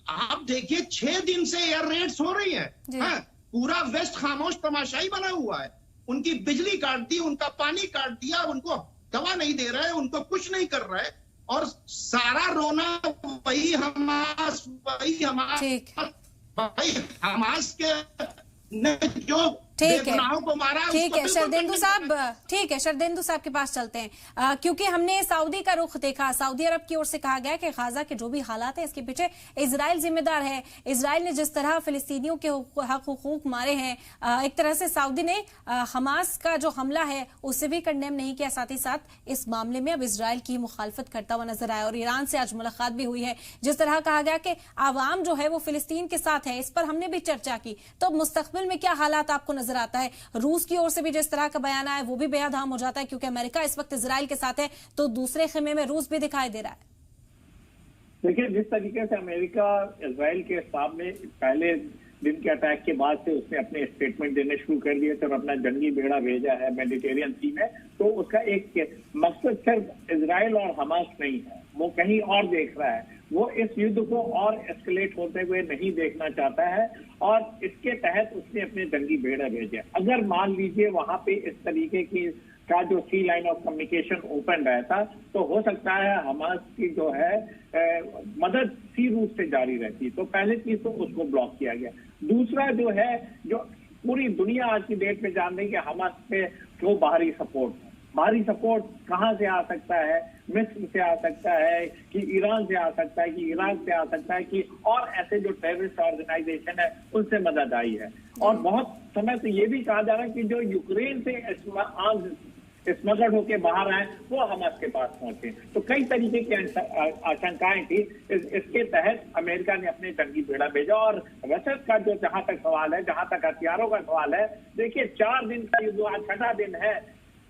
आप देखिए 6 दिन से एयर रेड्स हो रही है, पूरा वेस्ट खामोश तमाशाई बना हुआ है। उनकी बिजली काट दी, उनका पानी काट दिया, उनको दवा नहीं दे रहे, उनको कुछ नहीं कर रहे, और सारा रोना वही हमास के ने जो ठीक है, बेगुनाहों को मारा। ठीक है शरदेंदु साहब, ठीक है शरदेंदु साहब के पास चलते हैं, क्योंकि हमने सऊदी का रुख देखा। सऊदी अरब की ओर से कहा गया कि गाजा के जो भी हालात है इसके पीछे इजराइल जिम्मेदार है। इजराइल ने जिस तरह फिलिस्तीनियों के हक हुकूक मारे हैं, एक तरह से सऊदी ने हमास का जो हमला है उसे भी कंडेम नहीं किया, साथ ही साथ इस मामले में अब इजराइल की मुखालफत करता हुआ नजर आया। और ईरान से आज मुलाकात भी हुई है। जिस तरह कहा गया कि आवाम जो है वो फिलिस्तीन के साथ है, इस पर हमने भी चर्चा की। तो मुस्तकबिल में क्या हालात आपको नजर आता है? रूस की ओर से भी जिस तरह का बयान आया वो भी बेहद अहम हो जाता है, क्योंकि अमेरिका इस वक्त इजराइल के साथ है, तो दूसरे खेमे में रूस भी दिखाई दे रहा है। देखिए, जिस तरीके से अमेरिका इजराइल के सामने पहले दिन के अटैक के बाद से उसने अपने स्टेटमेंट देने शुरू कर दिए थे और अपना जंगी बेड़ा भेजा है मेडिटेरियन सी में, तो उसका एक मकसद सिर्फ इजराइल और हमास नहीं है, वो कहीं और देख रहा है। वो इस युद्ध को और एस्केलेट होते हुए नहीं देखना चाहता है और इसके तहत उसने अपने जंगी बेड़ा भेजे। अगर मान लीजिए वहां पे इस तरीके की का जो सी लाइन ऑफ कम्युनिकेशन ओपन रहता, तो हो सकता है हमास की जो है मदद सी रूट से जारी रहती। तो पहली चीज तो उसको ब्लॉक किया गया। दूसरा जो है, जो पूरी दुनिया आज की डेट में जान रही है कि हमास पे क्यों बाहरी सपोर्ट है। बाहरी सपोर्ट कहाँ से आ सकता है? मिस्र से आ सकता है कि ईरान से आ सकता है कि इराक से आ सकता है कि और ऐसे जो टेररिस्ट ऑर्गेनाइजेशन है उनसे मदद आई है। और बहुत समय से ये भी कहा जा रहा है कि जो यूक्रेन से स्मगल्ड होके बाहर आए वो हमास के पास पहुंचे। तो कई तरीके की आशंकाएं थी। इसके तहत अमेरिका ने अपने जंगी बेड़ा भेजा। और रसद का जो जहां तक सवाल है, जहां तक हथियारों का सवाल है, देखिए 4 दिन का युद्ध आज 6वां दिन है।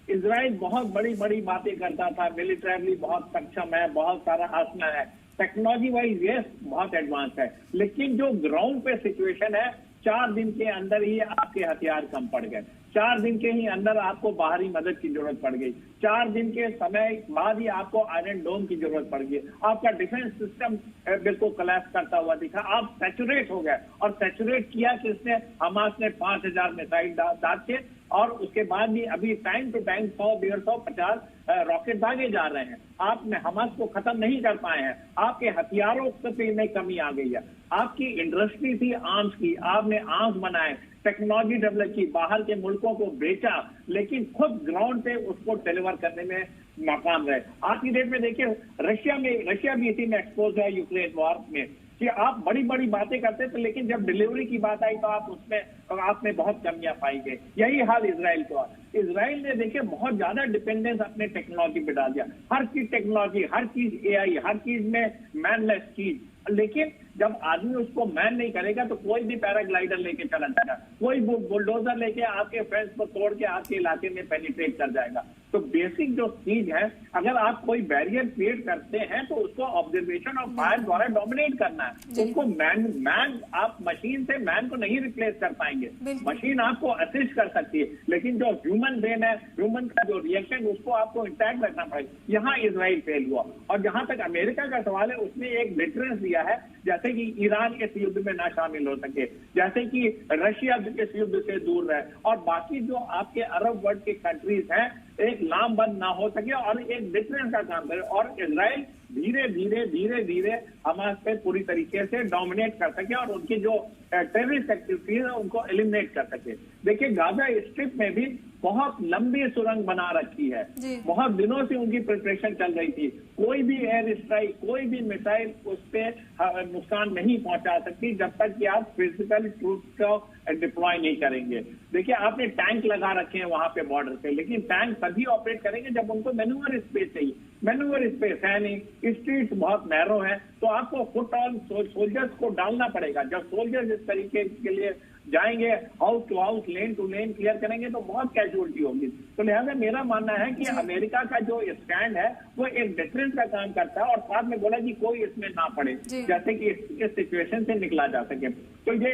इजराइल बहुत बड़ी बड़ी बातें करता था, मिलिटरली बहुत सक्षम है, बहुत सारा आसना है, टेक्नोलॉजी वाइज ये बहुत एडवांस है, लेकिन जो ग्राउंड पे सिचुएशन है, 4 दिन के अंदर ही आपके हथियार कम पड़ गए। 4 दिन के ही अंदर आपको बाहरी मदद की जरूरत पड़ गई। 4 दिन के समय बाद ही आपको आयरन डोम की जरूरत पड़ गई। आपका डिफेंस सिस्टम बिल्कुल कोलैप्स करता हुआ दिखा। आप सैचुरेट हो गए। और सैचुरेट किया किसने? हमास ने 5000 मिसाइल दाग के, और उसके बाद भी अभी टाइम टू टाइम 100, 150, 50 रॉकेट दागे जा रहे हैं। आपने हमास को खत्म नहीं कर पाए हैं। आपके हथियारों में कमी आ गई है। आपकी इंडस्ट्री थी आर्म्स की, आपने आर्म्स बनाए, टेक्नोलॉजी डेवलप की, बाहर के मुल्कों को बेचा, लेकिन खुद ग्राउंड पे उसको डिलीवर करने में नाकाम रहे। आज की डेट में देखिए, रशिया भी इसी में एक्सपोज है यूक्रेन वॉर में, कि आप बड़ी बड़ी बातें करते थे, लेकिन जब डिलीवरी की बात आई तो आप उसमें आपने बहुत कमियां पाई गई। यही हाल इजराइल का। इजराइल ने देखिए बहुत ज्यादा डिपेंडेंस अपने टेक्नोलॉजी पे डाल दिया। हर चीज टेक्नोलॉजी, हर चीज एआई, हर चीज में मैनलेस चीज। लेकिन जब आदमी उसको मैन नहीं करेगा तो कोई भी पैराग्लाइडर लेके चला जाएगा, कोई बुलडोजर लेके आपके फेंस को तोड़ के आपके इलाके में पेनिट्रेट कर जाएगा। तो बेसिक जो चीज है, अगर आप कोई बैरियर क्रिएट करते हैं तो उसको ऑब्जर्वेशन और फायर द्वारा डोमिनेट करना है। उसको मैन आप मशीन से मैन को नहीं रिप्लेस कर पाएंगे। मशीन आपको असिस्ट कर सकती है, लेकिन जो ह्यूमन ब्रेन है, ह्यूमन का जो रिएक्शन, उसको आपको इंटैक्ट रखना पड़ेगा। यहाँ इजराइल फेल हुआ। और जहां तक अमेरिका का सवाल है, उसने एक डिफरेंस दिया है, जैसे कि ईरान इस युद्ध में ना शामिल हो सके, जैसे कि रशिया इस युद्ध से दूर रहे, और बाकी जो आपके अरब वर्ल्ड के कंट्रीज हैं एक लामबंद ना हो सके और एक डिफरेंस का काम करे। और इजराइल धीरे धीरे हमास पे पूरी तरीके से डोमिनेट कर सके और उनकी जो टेररिस्ट एक्टिविटीज है उनको एलिमिनेट कर सके। देखिए, गाजा स्ट्रिप में भी बहुत लंबी सुरंग बना रखी है। बहुत दिनों से उनकी प्रिपरेशन चल रही थी। कोई भी एयर स्ट्राइक, कोई भी मिसाइल उस पर नुकसान नहीं पहुंचा सकती जब तक कि आप फिजिकल ट्रूथ को डिप्लॉय नहीं करेंगे। देखिए, आपने टैंक लगा रखे हैं वहां पे बॉर्डर पे, लेकिन टैंक तभी ऑपरेट करेंगे जब उनको मैन्यूवर स्पेस चाहिए। मैन्यूवर स्पेस है नहीं, स्ट्रीट्स बहुत नैरो है, तो आपको फुट ऑन सोल्जर्स को डालना पड़ेगा। जब सोल्जर्स इस तरीके के लिए जाएंगे, house to house, lane to lane clear करेंगे, तो बहुत कैजुअलिटी होगी। तो लिहाजा मेरा मानना है कि अमेरिका का जो स्टैंड है वो एक डिफरेंस का काम करता है, और साथ में बोला कि कोई इसमें ना पड़े, जैसे कि इस सिचुएशन से निकला जा सके। तो ये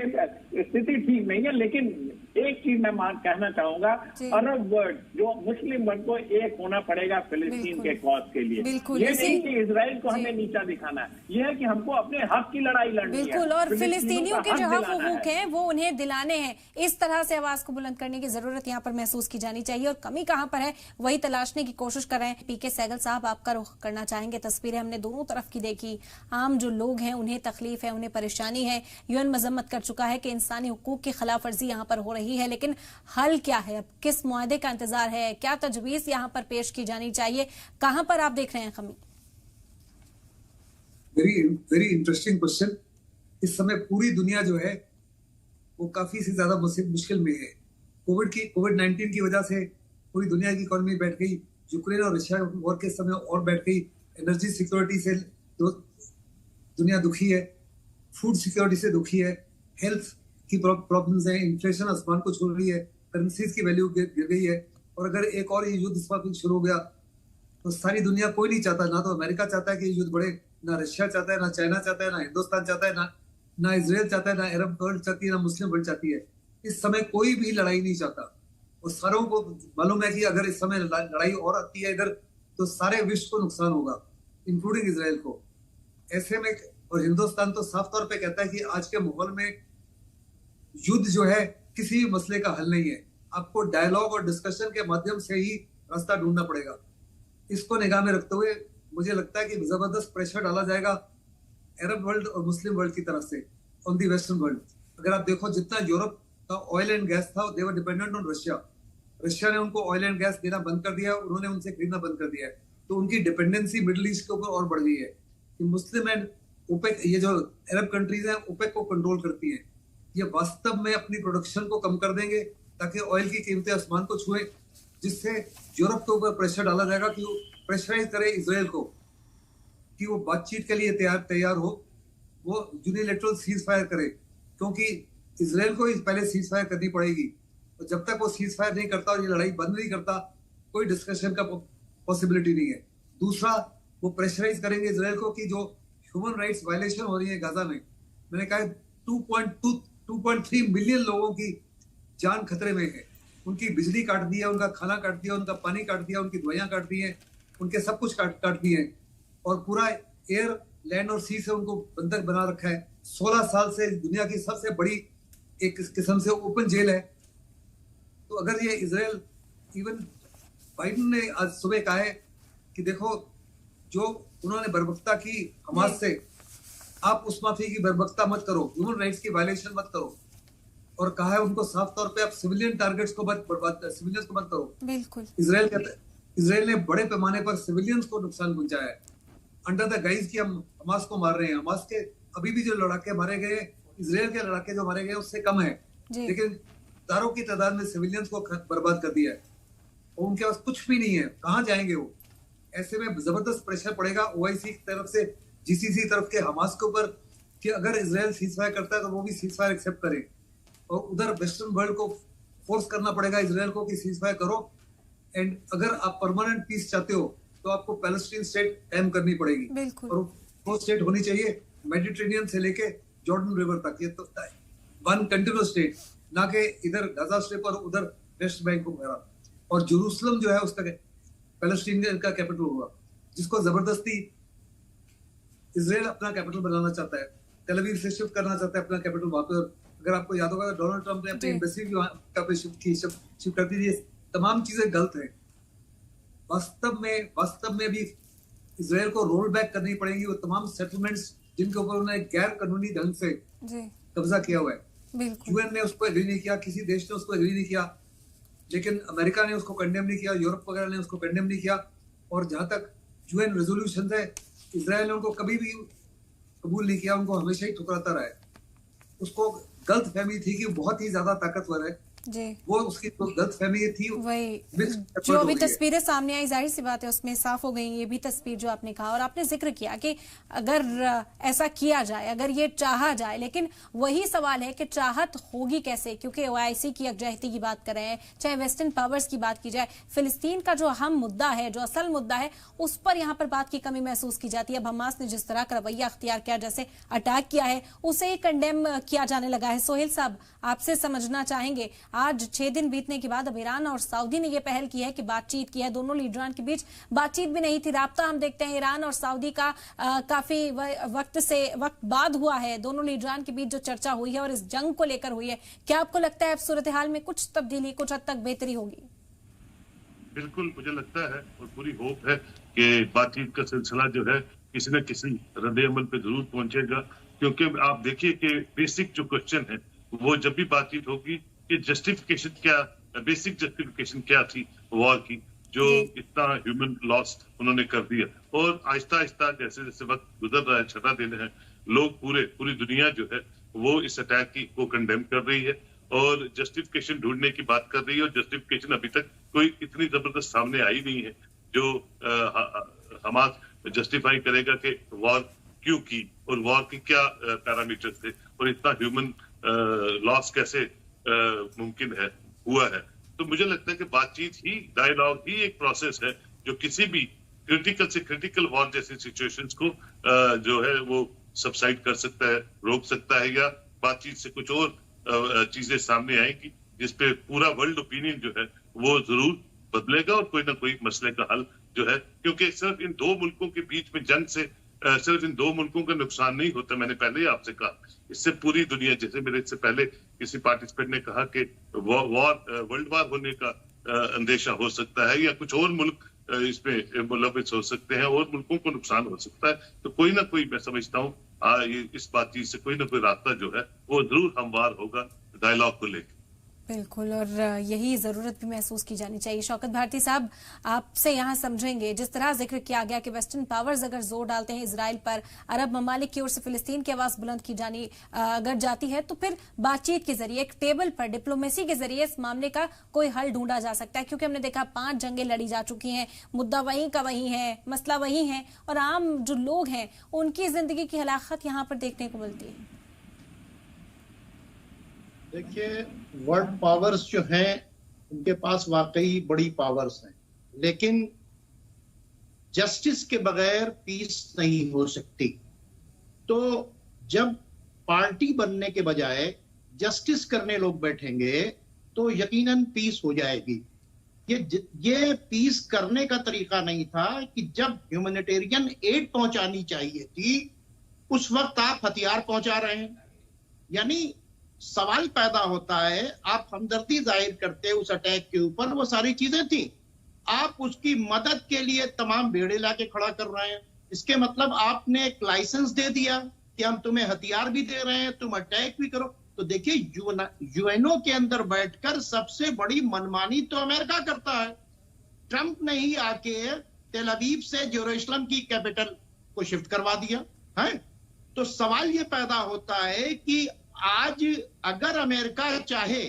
स्थिति ठीक नहीं है। लेकिन एक चीज मैं कहना चाहूंगा, अरब वर्ल्ड, जो मुस्लिम वर्ल्ड को एक होना पड़ेगा फिलिस्तीन के कॉज के लिए। ये नहीं कि इजराइल को हमें नीचा दिखाना है, ये है कि हमको अपने हक की लड़ाई लड़नी है। बिल्कुल, और फिलिस्तीनियों के जो हक हुकूक हैं वो उन्हें दिलाने हैं। इस तरह से आवाज को बुलंद करने की जरूरत यहाँ पर महसूस की जानी चाहिए, और कमी कहाँ पर है वही तलाशने की कोशिश कर रहे हैं। पीके सहगल साहब, आपका रुख करना चाहेंगे। तस्वीरें हमने दोनों तरफ की देखी। आम जो लोग हैं उन्हें तकलीफ है, उन्हें परेशानी है। यूएन मजम्मत कर चुका है कि इंसानी हुकूक की खिलाफ वर्जी यहाँ पर हो रही रही है, लेकिन हल क्या है? अब किस मुआहदे का इंतजार है? क्या तजवीज यहाँ पर पेश की जानी चाहिए? कहां पर आप देख रहे हैं खमी? Very very interesting question. इस समय पूरी दुनिया जो है वो काफी से ज्यादा मुश्किल में है। कोविड-19 की वजह से पूरी दुनिया की इकोनॉमी बैठ गई। यूक्रेन और रशिया वॉर के समय और बैठ गई। एनर्जी सिक्योरिटी से दुनिया दुखी है, फूड सिक्योरिटी से दुखी है, हेल्थ की प्रॉब्लम्स है, इन्फ्लेशन आसमान को छू रही है, करेंसीज की वैल्यू गिर गई है। और अगर एक और युद्ध इस वक्त शुरू हो गया तो सारी दुनिया, कोई नहीं चाहता, ना तो अमेरिका चाहता है कि युद्ध बढ़े, ना रशिया चाहता है, ना चाइना चाहता है, ना हिंदुस्तान चाहता है, ना इजराइल चाहता है, ना अरब वर्ल्ड चाहती है, ना मुस्लिम वर्ल्ड चाहती है। इस समय कोई भी लड़ाई नहीं चाहता। और सारों को मालूम है कि अगर इस समय लड़ाई और आती है इधर तो सारे विश्व को नुकसान होगा, इंक्लूडिंग इजराइल को। ऐसे में और हिंदुस्तान तो साफ तौर पे कहता है कि आज के माहौल में युद्ध जो है किसी भी मसले का हल नहीं है। आपको डायलॉग और डिस्कशन के माध्यम से ही रास्ता ढूंढना पड़ेगा। इसको निगाह में रखते हुए मुझे लगता है कि जबरदस्त प्रेशर डाला जाएगा अरब वर्ल्ड और मुस्लिम वर्ल्ड की तरफ से ऑन दी वेस्टर्न वर्ल्ड। अगर आप देखो, जितना यूरोप का ऑयल एंड गैस था, they were dependent on Russia. Russia ने उनको ऑयल एंड गैस देना बंद कर दिया, उन्होंने उनसे खरीदना बंद कर दिया है। तो उनकी डिपेंडेंसी मिडिल ईस्ट के ऊपर और बढ़ गई है। कि मुस्लिम एंड ओपेक, ये जो अरब कंट्रीज हैं, ओपेक को कंट्रोल करती हैं। ये वास्तव में अपनी प्रोडक्शन को कम कर देंगे ताकि ऑयल की कीमतें आसमान को छुए, जिससे यूरोप के ऊपर प्रेशर डाला जाएगा कि वो प्रेशराइज करे इजराइल को कि वो बातचीत के लिए तैयार हो, वो यूनिलैटरल सीज फायर करे। क्योंकि इजराइल को पहले सीज फायर करनी पड़ेगी। और जब तक वो सीज फायर नहीं करता और ये लड़ाई बंद नहीं करता, कोई डिस्कशन का पॉसिबिलिटी नहीं है। दूसरा, वो प्रेशराइज करेंगे इजराइल को कि जो ह्यूमन राइट्स वायलेशन हो रही है गाजा में, मैंने कहा 2.3 मिलियन लोगों की जान खतरे में है। उनकी बिजली काट दी है, उनका खाना काट दिया, उनका पानी काट दिया, उनकी दवाइयां काट दी है, उनके सब कुछ काट दिए हैं। और पूरा एयर, लैंड और सी से उनको बंधक बना रखा है। 16 साल से दुनिया की सबसे बड़ी एक किस्म से ओपन जेल है। तो अगर ये इजराइल, इवन बाइडेन ने आज सुबह कहा है कि देखो, जो उन्होंने बर्बरता की हमास से, आप उस माफी की बर्बरता मत करो, ह्यूमन राइट्स की वायलेशन मत करो। और कहा है उनको साफ तौर पे, आप सिविलियन टारगेट्स को मत सिविलियंस को मत करो। बिल्कुल। इजराइल ने बड़े पैमाने पर सिविलियंस को नुकसान पहुंचाया है अंडर द गाइज की हम हमास को मार रहे हैं। हमास के अभी भी जो लड़ाके मारे गए, इजराइल के लड़ाके जो मारे गए उससे कम है, लेकिन हजारों की तादाद में सिविलियंस को बर्बाद कर दिया है और उनके पास कुछ भी नहीं है। कहाँ जाएंगे वो? ऐसे में जबरदस्त प्रेशर पड़ेगा ओआईसी की तरफ से, जीसीसी तरफ के हमास के ऊपर कि अगर इजराइल सीजफायर करता है तो वो भी सीजफायर एक्सेप्ट करे। और उधर वेस्टर्न वर्ल्ड को फोर्स करना पड़ेगा इजराइल को कि सीजफायर करो। एंड अगर आप परमानेंट पीस चाहते हो तो आपको पैलेस्टीन स्टेट कायम करनी पड़ेगी। और वो स्टेट होनी चाहिए मेडिटेरेनियन से लेके जॉर्डन रिवर तक। ये तो वन कंटिन्यूअस स्टेट, ना कि इधर गाजा स्ट्रिप और उधर वेस्ट बैंक वगैरह। और जेरूसलम जो है उसका पैलेस्टीन का कैपिटल होगा, जिसको जबरदस्ती इजराइल अपना कैपिटल बनाना चाहता है, टेल अवीव से शिफ्ट करना चाहता है अपना कैपिटल वहां पर। अगर आपको याद होगा डोनाल्ड ट्रंप ने अपनी एम्बेसी भी शिफ्ट कर दी। तमाम चीजें गलत है। वास्तव में भी इजराइल को रोल बैक करनी पड़ेगी वो तमाम सेटलमेंट्स जिनके ऊपर उन्होंने गैर कानूनी ढंग से कब्जा किया हुआ है। यूएन ने उसको एग्री नहीं किया, किसी देश ने उसको एग्री नहीं किया, लेकिन अमेरिका ने उसको कंडेम नहीं किया, यूरोप वगैरह ने उसको कंडेम नहीं किया। और जहां तक यूएन रेजोल्यूशन है, इजराइल ने उनको कभी भी कबूल नहीं किया, उनको हमेशा ही ठुकराता रहा है। उसको गलत फहमी थी कि बहुत ही ज्यादा ताकतवर है जी। वो उसकी तो गलतफहमी थी। वही जो अभी तस्वीरें सामने आई, जाहिर सी बात है उसमें साफ हो गई ये भी तस्वीर जो आपने कहा। और आपने जिक्र किया कि अगर ऐसा किया जाए, अगर ये चाहा जाए, लेकिन वही सवाल है कि चाहत होगी कैसे? क्योंकि ओआईसी की यकजहती की बात कर रहे हैं, चाहे वेस्टर्न पावर्स की बात की जाए, फिलिस्तीन का जो अहम मुद्दा है, जो असल मुद्दा है, उस पर यहाँ पर बात की कमी महसूस की जाती है। अब हमास ने जिस तरह का रवैया अख्तियार किया, जैसे अटैक किया है, उसे कंडेम किया जाने लगा है। सोहेल साहब, आपसे समझना चाहेंगे, आज 6 दिन बीतने के बाद अब ईरान और सऊदी ने यह पहल की है कि बातचीत की है। दोनों लीडरान के बीच बातचीत भी नहीं थी, राब्ता हम देखते हैं ईरान और सऊदी का काफी वक्त बाद हुआ है। दोनों लीडरान के बीच जो चर्चा हुई है और इस जंग को लेकर हुई है, क्या आपको लगता है अब सूरत हाल में कुछ तब्दीली, कुछ हद तक बेहतरी होगी? बिल्कुल, मुझे लगता है और पूरी होप है कि बातचीत का सिलसिला जो है किसी न किसी रद्द अमल पे जरूर पहुंचेगा। क्योंकि आप देखिए कि बेसिक जो क्वेश्चन है वो जब भी बातचीत होगी कि जस्टिफिकेशन क्या, बेसिक जस्टिफिकेशन क्या थी वॉर की, जो इतना ह्यूमन लॉस उन्होंने कर दिया। और आहिस्ता आहिस्ता जैसे जैसे वक्त गुजर रहा है, छठा दिन है, लोग पूरी दुनिया जो है वो इस अटैक को कंडेम कर रही है और जस्टिफिकेशन ढूंढने की बात कर रही है। और जस्टिफिकेशन अभी तक कोई इतनी जबरदस्त सामने आई नहीं है जो हमास जस्टिफाई करेगा कि वॉर क्यों की और वॉर की क्या पैरामीटर थे और इतना ह्यूमन लॉस कैसे मुमकिन है हुआ है। तो मुझे लगता है कि बातचीत ही, डायलॉग ही एक प्रोसेस है जो किसी भी क्रिटिकल से क्रिटिकल वॉर जैसी सिचुएशंस को जो है वो सबसाइड कर सकता है, रोक सकता है, या बातचीत से कुछ और चीजें सामने आएंगी जिसपे पूरा वर्ल्ड ओपिनियन जो है वो जरूर बदलेगा और कोई ना कोई मसले का हल जो है, क्योंकि सिर्फ इन दो मुल्कों के बीच में जंग से सिर्फ इन दो मुल्कों का नुकसान नहीं होता। मैंने पहले ही आपसे कहा, इससे पूरी दुनिया, जैसे मेरे इससे पहले किसी पार्टिसिपेंट ने कहा कि वर्ल्ड वार होने का अंदेशा हो सकता है या कुछ और मुल्क इसमें मुलविस हो सकते हैं और मुल्कों को नुकसान हो सकता है। तो कोई ना कोई, मैं समझता हूँ इस बातचीत से कोई ना कोई रास्ता जो है वो जरूर हमवार होगा डायलॉग को लेकर। बिल्कुल, और यही ज़रूरत भी महसूस की जानी चाहिए। शौकत भारती साहब, आपसे यहाँ समझेंगे, जिस तरह जिक्र किया गया कि वेस्टर्न पावर्स अगर जोर डालते हैं इजराइल पर, अरब ममालिक की ओर से फिलिस्तीन की आवाज़ बुलंद की जानी अगर जाती है, तो फिर बातचीत के जरिए, एक टेबल पर डिप्लोमेसी के जरिए इस मामले का कोई हल ढूंढा जा सकता है। क्योंकि हमने देखा 5 जंगें लड़ी जा चुकी हैं, मुद्दा वहीं का वहीं है, मसला वहीं है, और आम जो लोग हैं उनकी जिंदगी की हलाकत यहाँ पर देखने को मिलती है। देखिए, वर्ल्ड पावर्स जो हैं उनके पास वाकई बड़ी पावर्स हैं, लेकिन जस्टिस के बगैर पीस नहीं हो सकती। तो जब पार्टी बनने के बजाय जस्टिस करने लोग बैठेंगे तो यकीनन पीस हो जाएगी। ये पीस करने का तरीका नहीं था कि जब ह्यूमैनिटेरियन एड पहुंचानी चाहिए थी उस वक्त आप हथियार पहुंचा रहे हैं। यानी सवाल पैदा होता है, आप हमदर्दी जाहिर करते उस अटैक के ऊपर, वो सारी चीजें थी, आप उसकी मदद के लिए तमाम बेड़े लाके खड़ा कर रहे हैं। इसके मतलब आपने एक लाइसेंस दे दिया कि हम तुम्हें हथियार भी दे रहे हैं, तुम अटैक भी करो। तो देखिए, यूएनओ के अंदर बैठकर सबसे बड़ी मनमानी तो अमेरिका करता है। ट्रंप ने ही आके तेल अवीव से जेरूसलम की कैपिटल को शिफ्ट करवा दिया है। तो सवाल ये पैदा होता है कि आज अगर अमेरिका चाहे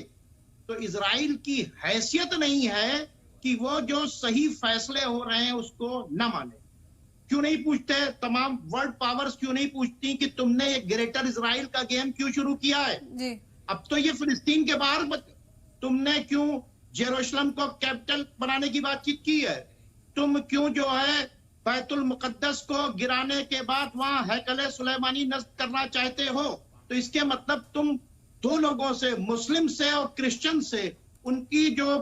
तो इजराइल की हैसियत नहीं है कि वो जो सही फैसले हो रहे हैं उसको न माने। क्यों नहीं पूछते तमाम वर्ल्ड पावर्स, क्यों नहीं पूछती कि तुमने ये ग्रेटर इजराइल का गेम क्यों शुरू किया है जी? अब तो ये फिलिस्तीन के बाहर तुमने क्यों जेरूसलम को कैपिटल बनाने की बातचीत की है? तुम क्यों जो है बैतुल मुकद्दस को गिराने के बाद वहां हैकले सुलेमानी नस्ब करना चाहते हो? तो इसके मतलब तुम दो लोगों से, मुस्लिम से और क्रिश्चियन से, उनकी जो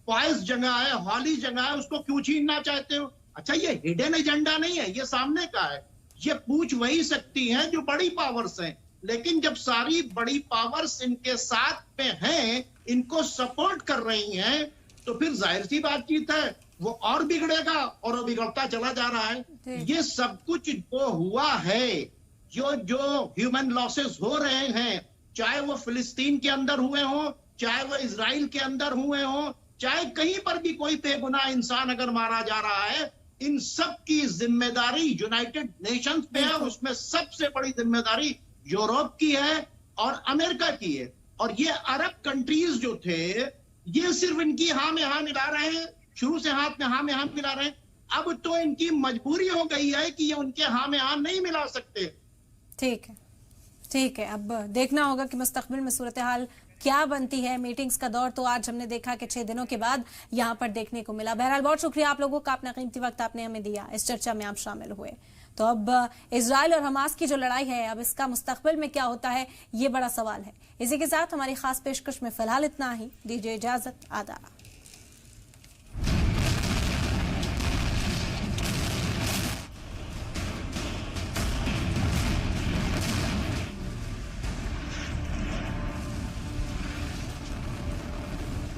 पायस जगह है, हॉली जगह है, उसको क्यों छीनना चाहते हो? अच्छा, ये हिडन एजेंडा नहीं है, ये सामने का है। ये पूछ वही सकती हैं जो बड़ी पावर्स हैं, लेकिन जब सारी बड़ी पावर्स इनके साथ में हैं, इनको सपोर्ट कर रही हैं, तो फिर जाहिर सी बातचीत है वो और बिगड़ेगा और वो बिगड़ता चला जा रहा है। ये सब कुछ जो हुआ है, जो ह्यूमन लॉसेस हो रहे हैं, चाहे वो फिलिस्तीन के अंदर हुए हो, चाहे वो इजराइल के अंदर हुए हो, चाहे कहीं पर भी कोई बेगुनाह इंसान अगर मारा जा रहा है, इन सब की जिम्मेदारी यूनाइटेड नेशंस पे है। उसमें सबसे बड़ी जिम्मेदारी यूरोप की है और अमेरिका की है। और ये अरब कंट्रीज जो थे, ये सिर्फ इनकी हाँ में हाँ मिला रहे हैं, शुरू से हाथ में हाँ मिला रहे हैं। अब तो इनकी मजबूरी हो गई है कि ये उनके हाँ में हाँ नहीं मिला सकते। ठीक है, अब देखना होगा कि मुस्तकबिल में सूरत हाल क्या बनती है। मीटिंग्स का दौर तो आज हमने देखा कि 6 दिनों के बाद यहाँ पर देखने को मिला। बहरहाल बहुत शुक्रिया आप लोगों का, अपना कीमती वक्त आपने हमें दिया, इस चर्चा में आप शामिल हुए। तो अब इजराइल और हमास की जो लड़ाई है, अब इसका मुस्तकबिल में क्या होता है, ये बड़ा सवाल है। इसी के साथ हमारी खास पेशकश में फिलहाल इतना ही। दीजिए इजाजत, आदाब।